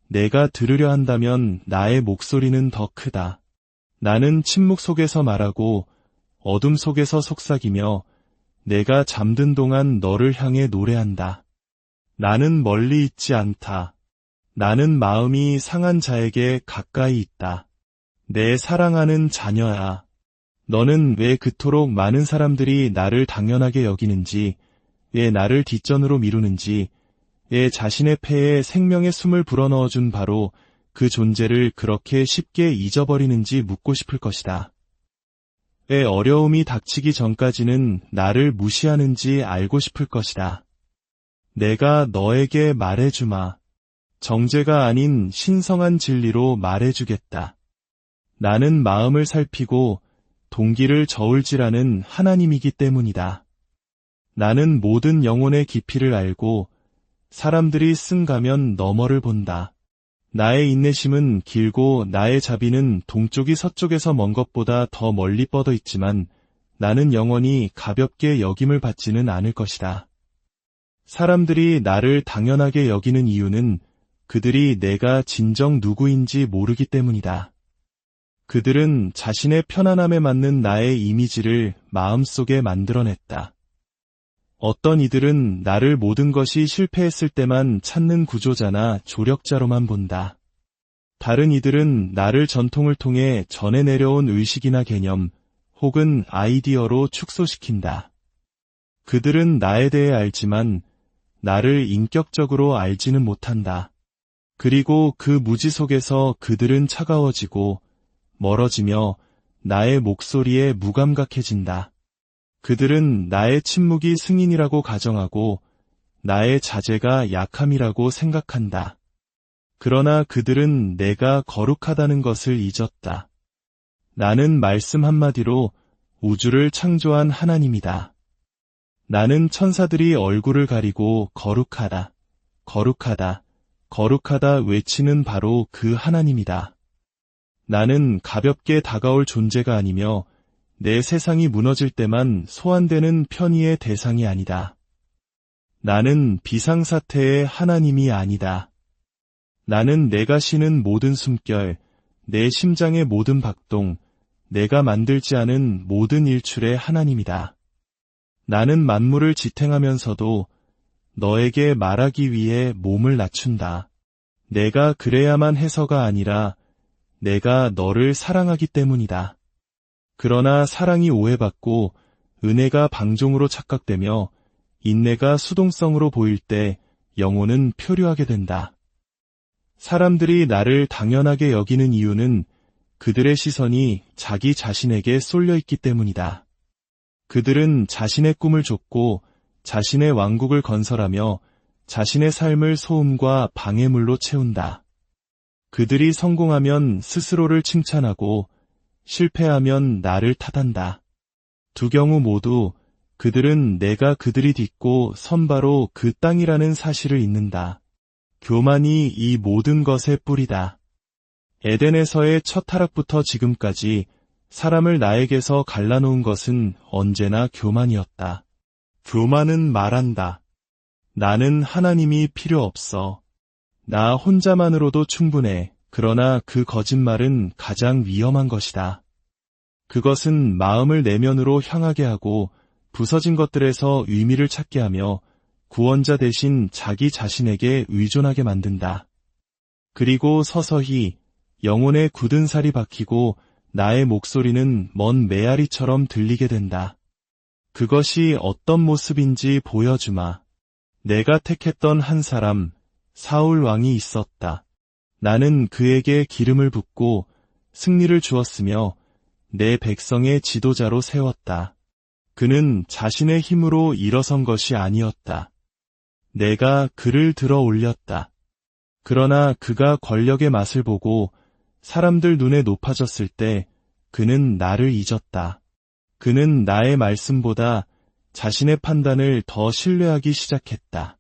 내가 들으려 한다면 나의 목소리는 더 크다. 나는 침묵 속에서 말하고 어둠 속에서 속삭이며 내가 잠든 동안 너를 향해 노래한다. 나는 멀리 있지 않다. 나는 마음이 상한 자에게 가까이 있다. 내 사랑하는 자녀야. 너는 왜 그토록 많은 사람들이 나를 당연하게 여기는지, 왜 나를 뒷전으로 미루는지, 왜 자신의 폐에 생명의 숨을 불어넣어준 바로 그 존재를 그렇게 쉽게 잊어버리는지 묻고 싶을 것이다. 왜 어려움이 닥치기 전까지는 나를 무시하는지 알고 싶을 것이다. 내가 너에게 말해주마. 정죄가 아닌 신성한 진리로 말해주겠다. 나는 마음을 살피고 동기를 저울질하는 하나님이기 때문이다. 나는 모든 영혼의 깊이를 알고 사람들이 쓴가면 너머를 본다. 나의 인내심은 길고 나의 자비는 동쪽이 서쪽에서 먼 것보다 더 멀리 뻗어 있지만 나는 영원히 가볍게 여김을 받지는 않을 것이다. 사람들이 나를 당연하게 여기는 이유는 그들이 내가 진정 누구인지 모르기 때문이다. 그들은 자신의 편안함에 맞는 나의 이미지를 마음속에 만들어냈다. 어떤 이들은 나를 모든 것이 실패했을 때만 찾는 구조자나 조력자로만 본다. 다른 이들은 나를 전통을 통해 전해 내려온 의식이나 개념 혹은 아이디어로 축소시킨다. 그들은 나에 대해 알지만 나를 인격적으로 알지는 못한다. 그리고 그 무지 속에서 그들은 차가워지고 멀어지며 나의 목소리에 무감각해진다. 그들은 나의 침묵이 승인이라고 가정하고 나의 자제가 약함이라고 생각한다. 그러나 그들은 내가 거룩하다는 것을 잊었다. 나는 말씀 한마디로 우주를 창조한 하나님이다. 나는 천사들이 얼굴을 가리고 거룩하다, 거룩하다, 거룩하다 외치는 바로 그 하나님이다. 나는 가볍게 다가올 존재가 아니며 내 세상이 무너질 때만 소환되는 편의의 대상이 아니다. 나는 비상사태의 하나님이 아니다. 나는 내가 쉬는 모든 숨결, 내 심장의 모든 박동, 내가 만들지 않은 모든 일출의 하나님이다. 나는 만물을 지탱하면서도 너에게 말하기 위해 몸을 낮춘다. 내가 그래야만 해서가 아니라 내가 너를 사랑하기 때문이다. 그러나 사랑이 오해받고 은혜가 방종으로 착각되며 인내가 수동성으로 보일 때 영혼은 표류하게 된다. 사람들이 나를 당연하게 여기는 이유는 그들의 시선이 자기 자신에게 쏠려 있기 때문이다. 그들은 자신의 꿈을 좇고 자신의 왕국을 건설하며 자신의 삶을 소음과 방해물로 채운다. 그들이 성공하면 스스로를 칭찬하고 실패하면 나를 탓한다. 두 경우 모두 그들은 내가 그들이 딛고 선 바로 그 땅이라는 사실을 잊는다. 교만이 이 모든 것의 뿌리다. 에덴에서의 첫 타락부터 지금까지 사람을 나에게서 갈라놓은 것은 언제나 교만이었다. 교만은 말한다. 나는 하나님이 필요 없어. 나 혼자만으로도 충분해. 그러나 그 거짓말은 가장 위험한 것이다. 그것은 마음을 내면으로 향하게 하고 부서진 것들에서 의미를 찾게 하며 구원자 대신 자기 자신에게 의존하게 만든다. 그리고 서서히 영혼의 굳은 살이 박히고 나의 목소리는 먼 메아리처럼 들리게 된다. 그것이 어떤 모습인지 보여주마. 내가 택했던 한 사람, 사울 왕이 있었다. 나는 그에게 기름을 붓고 승리를 주었으며 내 백성의 지도자로 세웠다. 그는 자신의 힘으로 일어선 것이 아니었다. 내가 그를 들어 올렸다. 그러나 그가 권력의 맛을 보고 사람들 눈에 높아졌을 때 그는 나를 잊었다. 그는 나의 말씀보다 자신의 판단을 더 신뢰하기 시작했다.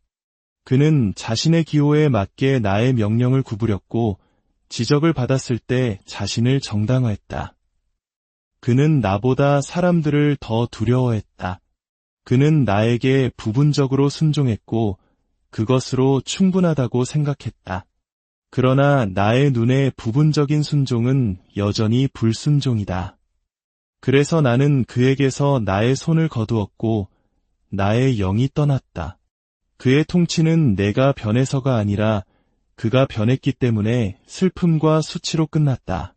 그는 자신의 기호에 맞게 나의 명령을 구부렸고 지적을 받았을 때 자신을 정당화했다. 그는 나보다 사람들을 더 두려워했다. 그는 나에게 부분적으로 순종했고 그것으로 충분하다고 생각했다. 그러나 나의 눈에 부분적인 순종은 여전히 불순종이다. 그래서 나는 그에게서 나의 손을 거두었고 나의 영이 떠났다. 그의 통치는 내가 변해서가 아니라 그가 변했기 때문에 슬픔과 수치로 끝났다.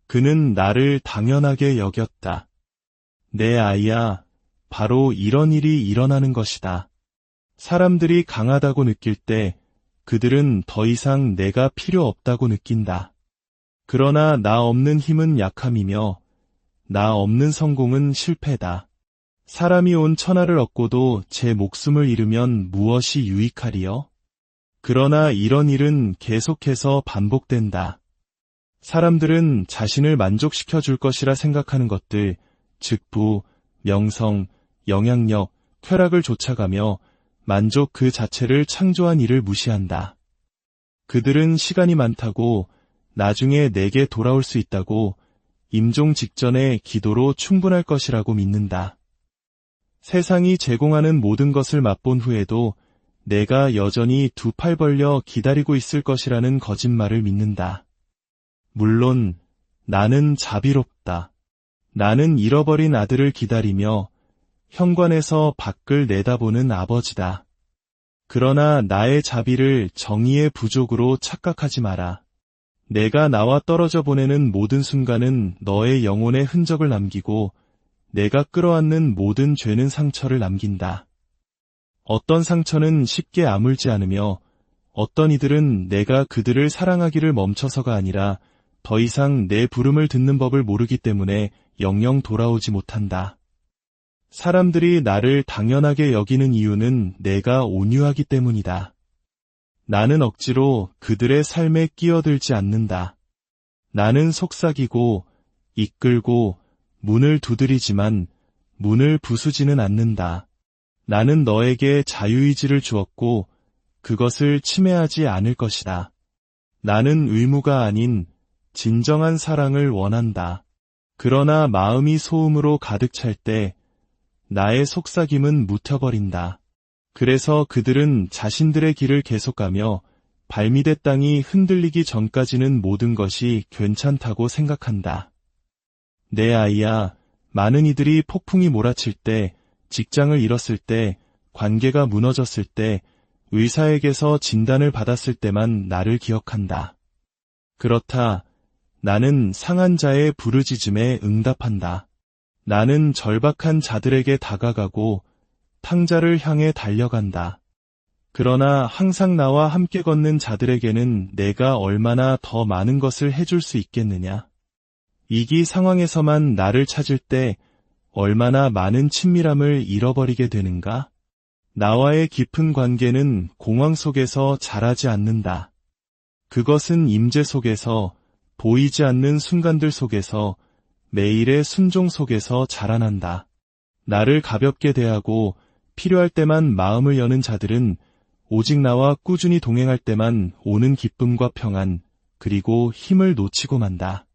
그는 나를 당연하게 여겼다. 내 아이야, 바로 이런 일이 일어나는 것이다. 사람들이 강하다고 느낄 때 그들은 더 이상 내가 필요 없다고 느낀다. 그러나 나 없는 힘은 약함이며 나 없는 성공은 실패다. 사람이 온 천하를 얻고도 제 목숨을 잃으면 무엇이 유익하리요? 그러나 이런 일은 계속해서 반복된다. 사람들은 자신을 만족시켜 줄 것이라 생각하는 것들, 즉 부, 명성, 영향력, 쾌락을 쫓아가며 만족 그 자체를 창조한 이를 무시한다. 그들은 시간이 많다고 나중에 내게 돌아올 수 있다고 임종 직전에 기도로 충분할 것이라고 믿는다. 세상이 제공하는 모든 것을 맛본 후에도 내가 여전히 두 팔 벌려 기다리고 있을 것이라는 거짓말을 믿는다. 물론 나는 자비롭다. 나는 잃어버린 아들을 기다리며 현관에서 밖을 내다보는 아버지다. 그러나 나의 자비를 정의의 부족으로 착각하지 마라. 내가 나와 떨어져 보내는 모든 순간은 너의 영혼에 흔적을 남기고 내가 끌어안는 모든 죄는 상처를 남긴다. 어떤 상처는 쉽게 아물지 않으며 어떤 이들은 내가 그들을 사랑하기를 멈춰서가 아니라 더 이상 내 부름을 듣는 법을 모르기 때문에 영영 돌아오지 못한다. 사람들이 나를 당연하게 여기는 이유는 내가 온유하기 때문이다. 나는 억지로 그들의 삶에 끼어들지 않는다. 나는 속삭이고 이끌고 문을 두드리지만 문을 부수지는 않는다. 나는 너에게 자유의지를 주었고 그것을 침해하지 않을 것이다. 나는 의무가 아닌 진정한 사랑을 원한다. 그러나 마음이 소음으로 가득 찰 때 나의 속삭임은 묻혀버린다. 그래서 그들은 자신들의 길을 계속가며 발밑의 땅이 흔들리기 전까지는 모든 것이 괜찮다고 생각한다. 내 아이야, 많은 이들이 폭풍이 몰아칠 때, 직장을 잃었을 때, 관계가 무너졌을 때, 의사에게서 진단을 받았을 때만 나를 기억한다. 그렇다. 나는 상한 자의 부르짖음에 응답한다. 나는 절박한 자들에게 다가가고 탕자를 향해 달려간다. 그러나 항상 나와 함께 걷는 자들에게는 내가 얼마나 더 많은 것을 해줄 수 있겠느냐. 위기 상황에서만 나를 찾을 때 얼마나 많은 친밀함을 잃어버리게 되는가? 나와의 깊은 관계는 공황 속에서 자라지 않는다. 그것은 임재 속에서, 보이지 않는 순간들 속에서, 매일의 순종 속에서 자라난다. 나를 가볍게 대하고 필요할 때만 마음을 여는 자들은 오직 나와 꾸준히 동행할 때만 오는 기쁨과 평안, 그리고 힘을 놓치고 만다.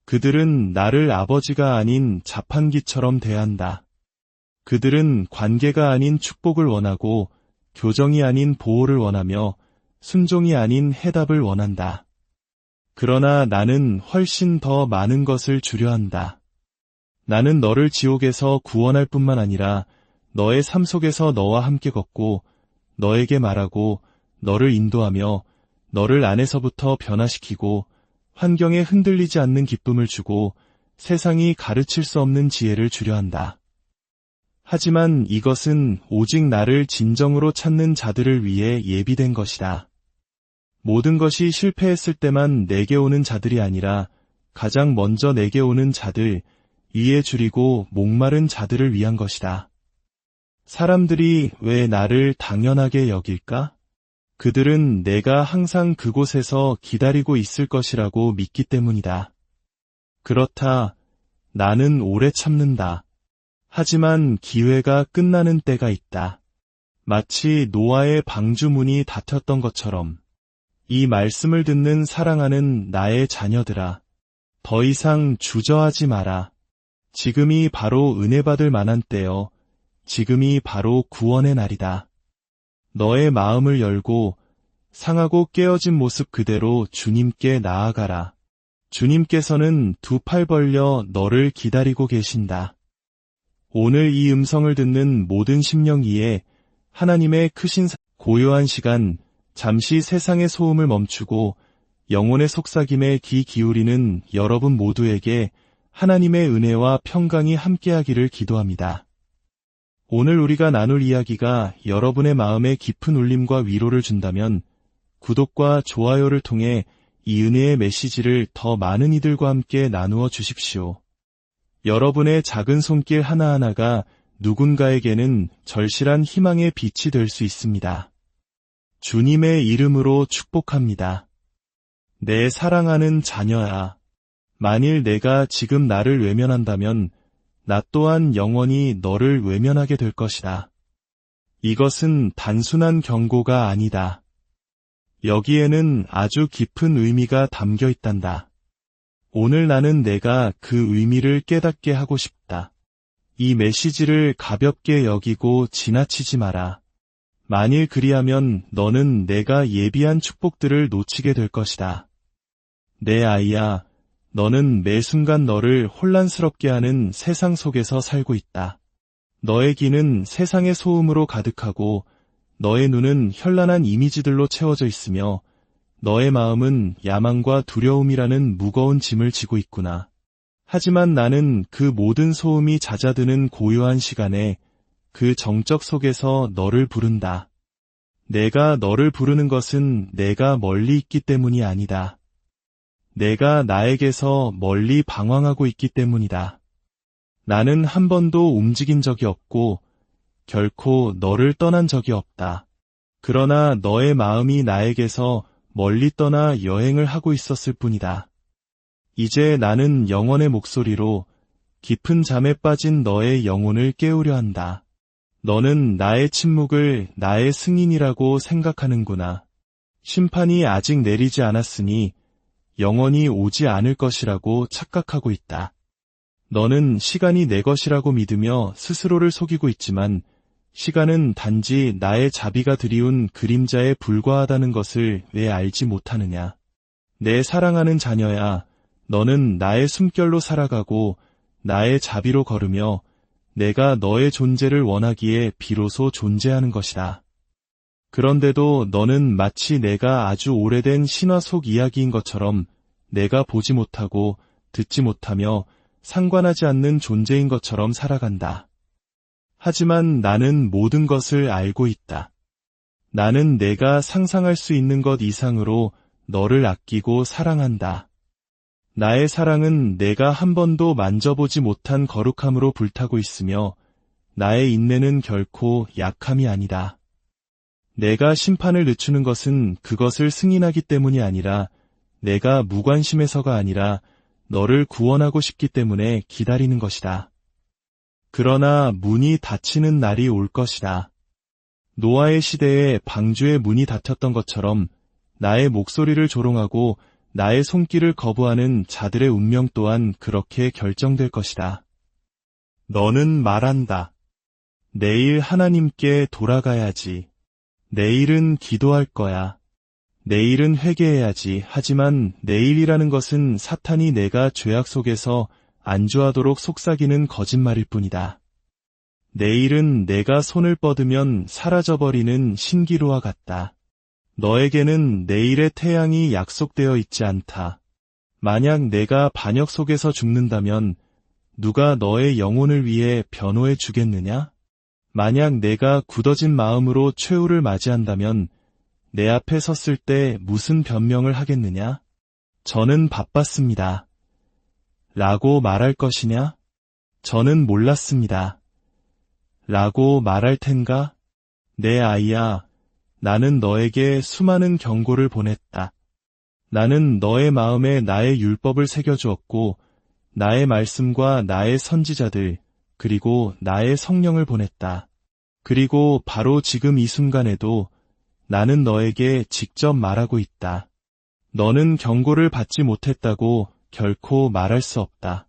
그들은 나를 아버지가 아닌 자판기처럼 대한다. 그들은 관계가 아닌 축복을 원하고 교정이 아닌 보호를 원하며 순종이 아닌 해답을 원한다. 그러나 나는 훨씬 더 많은 것을 주려 한다. 나는 너를 지옥에서 구원할 뿐만 아니라 너의 삶 속에서 너와 함께 걷고 너에게 말하고 너를 인도하며 너를 안에서부터 변화시키고 환경에 흔들리지 않는 기쁨을 주고 세상이 가르칠 수 없는 지혜를 주려 한다. 하지만 이것은 오직 나를 진정으로 찾는 자들을 위해 예비된 것이다. 모든 것이 실패했을 때만 내게 오는 자들이 아니라 가장 먼저 내게 오는 자들, 위에 줄이고 목마른 자들을 위한 것이다. 사람들이 왜 나를 당연하게 여길까? 그들은 내가 항상 그곳에서 기다리고 있을 것이라고 믿기 때문이다. 그렇다. 나는 오래 참는다. 하지만 기회가 끝나는 때가 있다. 마치 노아의 방주문이 닫혔던 것처럼. 이 말씀을 듣는 사랑하는 나의 자녀들아, 더 이상 주저하지 마라. 지금이 바로 은혜 받을 만한 때여, 지금이 바로 구원의 날이다. 너의 마음을 열고 상하고 깨어진 모습 그대로 주님께 나아가라. 주님께서는 두 팔 벌려 너를 기다리고 계신다. 오늘 이 음성을 듣는 모든 심령 위에 하나님의 크신 고요한 시간, 잠시 세상의 소음을 멈추고 영혼의 속삭임에 귀 기울이는 여러분 모두에게 하나님의 은혜와 평강이 함께하기를 기도합니다. 오늘 우리가 나눌 이야기가 여러분의 마음에 깊은 울림과 위로를 준다면 구독과 좋아요를 통해 이 은혜의 메시지를 더 많은 이들과 함께 나누어 주십시오. 여러분의 작은 손길 하나하나가 누군가에게는 절실한 희망의 빛이 될 수 있습니다. 주님의 이름으로 축복합니다. 내 사랑하는 자녀야, 만일 내가 지금 나를 외면한다면 나 또한 영원히 너를 외면하게 될 것이다. 이것은 단순한 경고가 아니다. 여기에는 아주 깊은 의미가 담겨 있단다. 오늘 나는 내가 그 의미를 깨닫게 하고 싶다. 이 메시지를 가볍게 여기고 지나치지 마라. 만일 그리하면 너는 내가 예비한 축복들을 놓치게 될 것이다. 내 아이야, 너는 매 순간 너를 혼란스럽게 하는 세상 속에서 살고 있다. 너의 귀는 세상의 소음으로 가득하고 너의 눈은 현란한 이미지들로 채워져 있으며 너의 마음은 야망과 두려움이라는 무거운 짐을 지고 있구나. 하지만 나는 그 모든 소음이 잦아드는 고요한 시간에 그 정적 속에서 너를 부른다. 내가 너를 부르는 것은 내가 멀리 있기 때문이 아니다. 내가 나에게서 멀리 방황하고 있기 때문이다. 나는 한 번도 움직인 적이 없고 결코 너를 떠난 적이 없다. 그러나 너의 마음이 나에게서 멀리 떠나 여행을 하고 있었을 뿐이다. 이제 나는 영원의 목소리로 깊은 잠에 빠진 너의 영혼을 깨우려 한다. 너는 나의 침묵을 나의 승인이라고 생각하는구나. 심판이 아직 내리지 않았으니 영원히 오지 않을 것이라고 착각하고 있다. 너는 시간이 내 것이라고 믿으며 스스로를 속이고 있지만 시간은 단지 나의 자비가 드리운 그림자에 불과하다는 것을 왜 알지 못하느냐. 내 사랑하는 자녀야, 너는 나의 숨결로 살아가고 나의 자비로 걸으며 내가 너의 존재를 원하기에 비로소 존재하는 것이다. 그런데도 너는 마치 내가 아주 오래된 신화 속 이야기인 것처럼 내가 보지 못하고 듣지 못하며 상관하지 않는 존재인 것처럼 살아간다. 하지만 나는 모든 것을 알고 있다. 나는 내가 상상할 수 있는 것 이상으로 너를 아끼고 사랑한다. 나의 사랑은 내가 한 번도 만져보지 못한 거룩함으로 불타고 있으며 나의 인내는 결코 약함이 아니다. 내가 심판을 늦추는 것은 그것을 승인하기 때문이 아니라 내가 무관심해서가 아니라 너를 구원하고 싶기 때문에 기다리는 것이다. 그러나 문이 닫히는 날이 올 것이다. 노아의 시대에 방주의 문이 닫혔던 것처럼 나의 목소리를 조롱하고 나의 손길을 거부하는 자들의 운명 또한 그렇게 결정될 것이다. 너는 말한다. 내일 하나님께 돌아가야지. 내일은 기도할 거야. 내일은 회개해야지. 하지만 내일이라는 것은 사탄이 내가 죄악 속에서 안주하도록 속삭이는 거짓말일 뿐이다. 내일은 내가 손을 뻗으면 사라져버리는 신기루와 같다. 너에게는 내일의 태양이 약속되어 있지 않다. 만약 내가 반역 속에서 죽는다면 누가 너의 영혼을 위해 변호해 주겠느냐? 만약 내가 굳어진 마음으로 최후를 맞이한다면 내 앞에 섰을 때 무슨 변명을 하겠느냐? 저는 바빴습니다. 라고 말할 것이냐? 저는 몰랐습니다. 라고 말할 텐가? 내 아이야, 나는 너에게 수많은 경고를 보냈다. 나는 너의 마음에 나의 율법을 새겨주었고 나의 말씀과 나의 선지자들 그리고 나의 성령을 보냈다. 그리고 바로 지금 이 순간에도 나는 너에게 직접 말하고 있다. 너는 경고를 받지 못했다고 결코 말할 수 없다.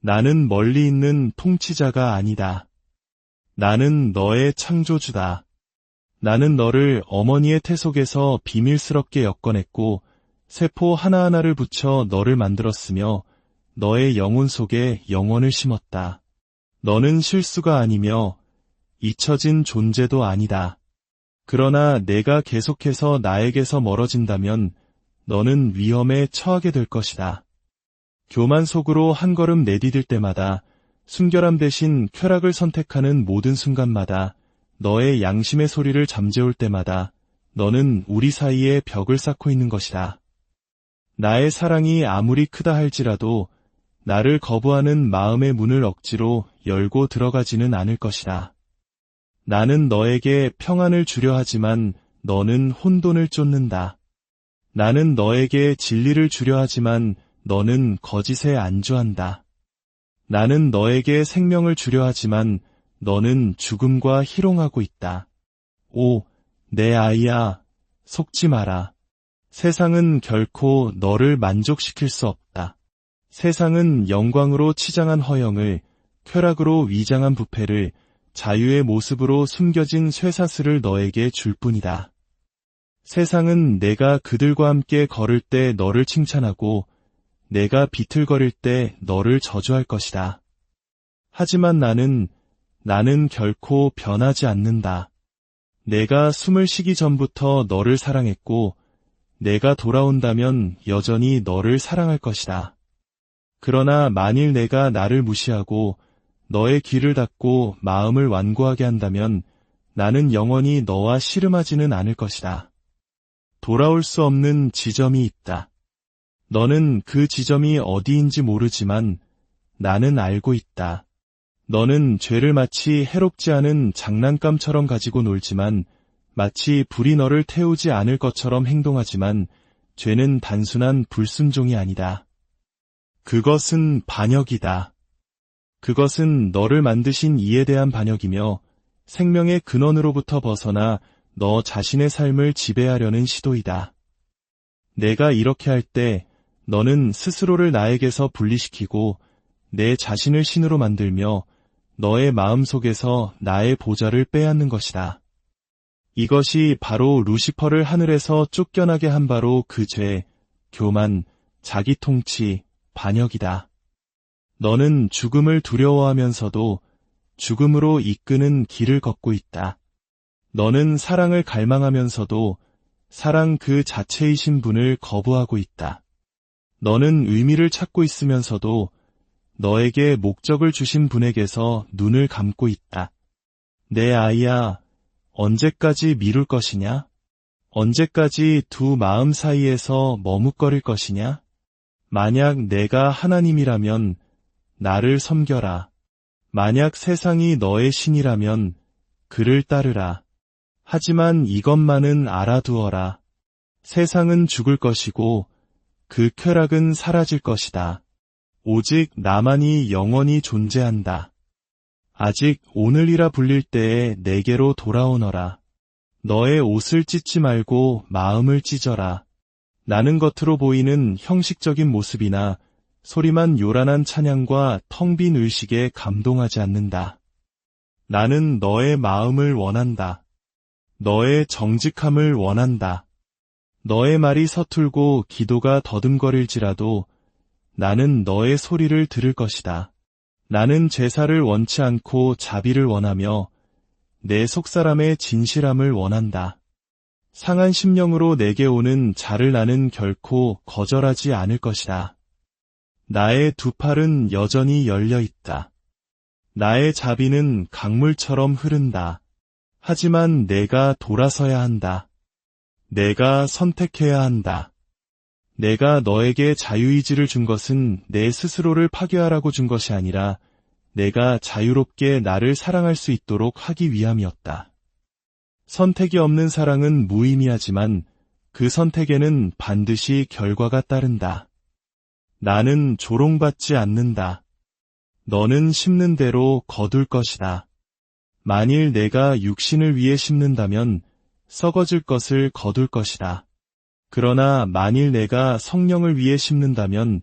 나는 멀리 있는 통치자가 아니다. 나는 너의 창조주다. 나는 너를 어머니의 태 속에서 비밀스럽게 엮어냈고 세포 하나하나를 붙여 너를 만들었으며 너의 영혼 속에 영혼을 심었다. 너는 실수가 아니며 잊혀진 존재도 아니다. 그러나 내가 계속해서 나에게서 멀어진다면 너는 위험에 처하게 될 것이다. 교만 속으로 한 걸음 내디딜 때마다 순결함 대신 쾌락을 선택하는 모든 순간마다 너의 양심의 소리를 잠재울 때마다 너는 우리 사이에 벽을 쌓고 있는 것이다. 나의 사랑이 아무리 크다 할지라도 나를 거부하는 마음의 문을 억지로 열고 들어가지는 않을 것이다. 나는 너에게 평안을 주려 하지만 너는 혼돈을 쫓는다. 나는 너에게 진리를 주려 하지만 너는 거짓에 안주한다. 나는 너에게 생명을 주려 하지만 너는 죽음과 희롱하고 있다. 오, 내 아이야, 속지 마라. 세상은 결코 너를 만족시킬 수 없다. 세상은 영광으로 치장한 허영을, 쾌락으로 위장한 부패를, 자유의 모습으로 숨겨진 쇠사슬을 너에게 줄 뿐이다. 세상은 내가 그들과 함께 걸을 때 너를 칭찬하고 내가 비틀거릴 때 너를 저주할 것이다. 하지만 나는 결코 변하지 않는다. 내가 숨을 쉬기 전부터 너를 사랑했고 내가 돌아온다면 여전히 너를 사랑할 것이다. 그러나 만일 내가 나를 무시하고 너의 귀를 닫고 마음을 완고하게 한다면 나는 영원히 너와 씨름하지는 않을 것이다. 돌아올 수 없는 지점이 있다. 너는 그 지점이 어디인지 모르지만 나는 알고 있다. 너는 죄를 마치 해롭지 않은 장난감처럼 가지고 놀지만 마치 불이 너를 태우지 않을 것처럼 행동하지만 죄는 단순한 불순종이 아니다. 그것은 반역이다. 그것은 너를 만드신 이에 대한 반역이며 생명의 근원으로부터 벗어나 너 자신의 삶을 지배하려는 시도이다. 내가 이렇게 할 때 너는 스스로를 나에게서 분리시키고 내 자신을 신으로 만들며 너의 마음속에서 나의 보좌를 빼앗는 것이다. 이것이 바로 루시퍼를 하늘에서 쫓겨나게 한 바로 그 죄, 교만, 자기 통치, 반역이다. 너는 죽음을 두려워하면서도 죽음으로 이끄는 길을 걷고 있다. 너는 사랑을 갈망하면서도 사랑 그 자체이신 분을 거부하고 있다. 너는 의미를 찾고 있으면서도 너에게 목적을 주신 분에게서 눈을 감고 있다. 내 아이야, 언제까지 미룰 것이냐? 언제까지 두 마음 사이에서 머뭇거릴 것이냐? 만약 내가 하나님이라면 나를 섬겨라. 만약 세상이 너의 신이라면 그를 따르라. 하지만 이것만은 알아두어라. 세상은 죽을 것이고 그 쾌락은 사라질 것이다. 오직 나만이 영원히 존재한다. 아직 오늘이라 불릴 때에 내게로 돌아오너라. 너의 옷을 찢지 말고 마음을 찢어라. 나는 겉으로 보이는 형식적인 모습이나 소리만 요란한 찬양과 텅 빈 의식에 감동하지 않는다. 나는 너의 마음을 원한다. 너의 정직함을 원한다. 너의 말이 서툴고 기도가 더듬거릴지라도 나는 너의 소리를 들을 것이다. 나는 제사를 원치 않고 자비를 원하며 내 속사람의 진실함을 원한다. 상한 심령으로 내게 오는 자를 나는 결코 거절하지 않을 것이다. 나의 두 팔은 여전히 열려 있다. 나의 자비는 강물처럼 흐른다. 하지만 내가 돌아서야 한다. 내가 선택해야 한다. 내가 너에게 자유의지를 준 것은 내 스스로를 파괴하라고 준 것이 아니라 내가 자유롭게 나를 사랑할 수 있도록 하기 위함이었다. 선택이 없는 사랑은 무의미하지만 그 선택에는 반드시 결과가 따른다. 나는 조롱받지 않는다. 너는 심는 대로 거둘 것이다. 만일 내가 육신을 위해 심는다면 썩어질 것을 거둘 것이다. 그러나 만일 내가 성령을 위해 심는다면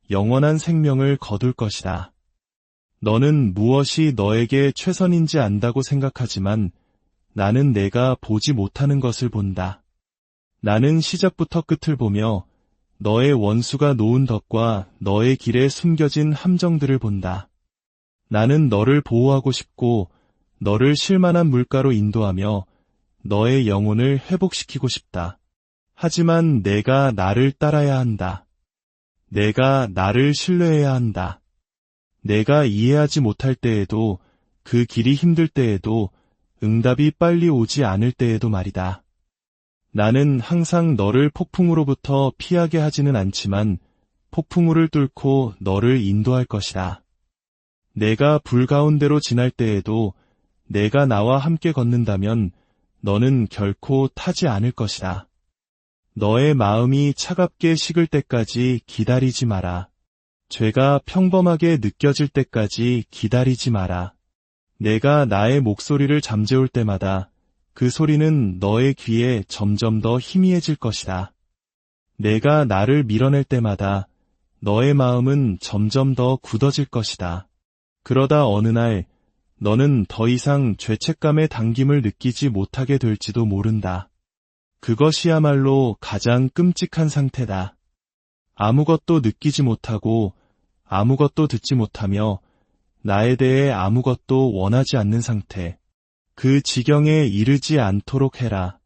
영원한 생명을 거둘 것이다. 너는 무엇이 너에게 최선인지 안다고 생각하지만 나는 내가 보지 못하는 것을 본다. 나는 시작부터 끝을 보며 너의 원수가 놓은 덫과 너의 길에 숨겨진 함정들을 본다. 나는 너를 보호하고 싶고 너를 쉴만한 물가로 인도하며 너의 영혼을 회복시키고 싶다. 하지만 내가 나를 따라야 한다. 내가 나를 신뢰해야 한다. 내가 이해하지 못할 때에도 그 길이 힘들 때에도 응답이 빨리 오지 않을 때에도 말이다. 나는 항상 너를 폭풍으로부터 피하게 하지는 않지만 폭풍우를 뚫고 너를 인도할 것이다. 내가 불 가운데로 지날 때에도 내가 나와 함께 걷는다면 너는 결코 타지 않을 것이다. 너의 마음이 차갑게 식을 때까지 기다리지 마라. 죄가 평범하게 느껴질 때까지 기다리지 마라. 내가 나의 목소리를 잠재울 때마다 그 소리는 너의 귀에 점점 더 희미해질 것이다. 내가 나를 밀어낼 때마다 너의 마음은 점점 더 굳어질 것이다. 그러다 어느 날 너는 더 이상 죄책감의 당김을 느끼지 못하게 될지도 모른다. 그것이야말로 가장 끔찍한 상태다. 아무것도 느끼지 못하고 아무것도 듣지 못하며 나에 대해 아무것도 원하지 않는 상태. 그 지경에 이르지 않도록 해라.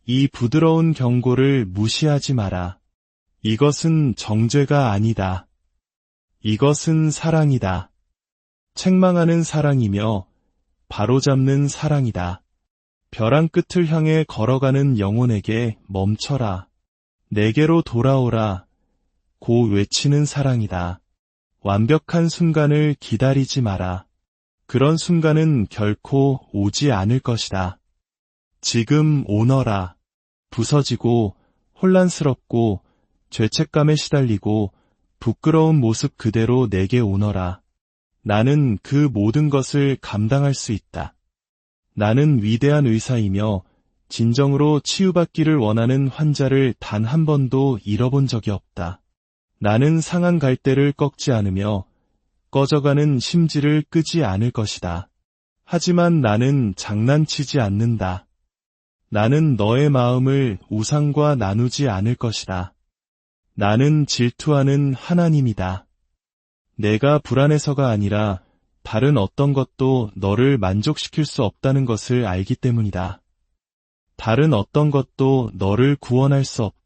이 부드러운 경고를 무시하지 마라. 이것은 정죄가 아니다. 이것은 사랑이다. 책망하는 사랑이며 바로잡는 사랑이다. 벼랑 끝을 향해 걸어가는 영혼에게 멈춰라. 내게로 돌아오라. 고 외치는 사랑이다. 완벽한 순간을 기다리지 마라. 그런 순간은 결코 오지 않을 것이다. 지금 오너라. 부서지고 혼란스럽고 죄책감에 시달리고 부끄러운 모습 그대로 내게 오너라. 나는 그 모든 것을 감당할 수 있다. 나는 위대한 의사이며 진정으로 치유받기를 원하는 환자를 단 한 번도 잃어본 적이 없다. 나는 상한 갈대를 꺾지 않으며 꺼져가는 심지를 끄지 않을 것이다. 하지만 나는 장난치지 않는다. 나는 너의 마음을 우상과 나누지 않을 것이다. 나는 질투하는 하나님이다. 내가 불안해서가 아니라 다른 어떤 것도 너를 만족시킬 수 없다는 것을 알기 때문이다. 다른 어떤 것도 너를 구원할 수 없다.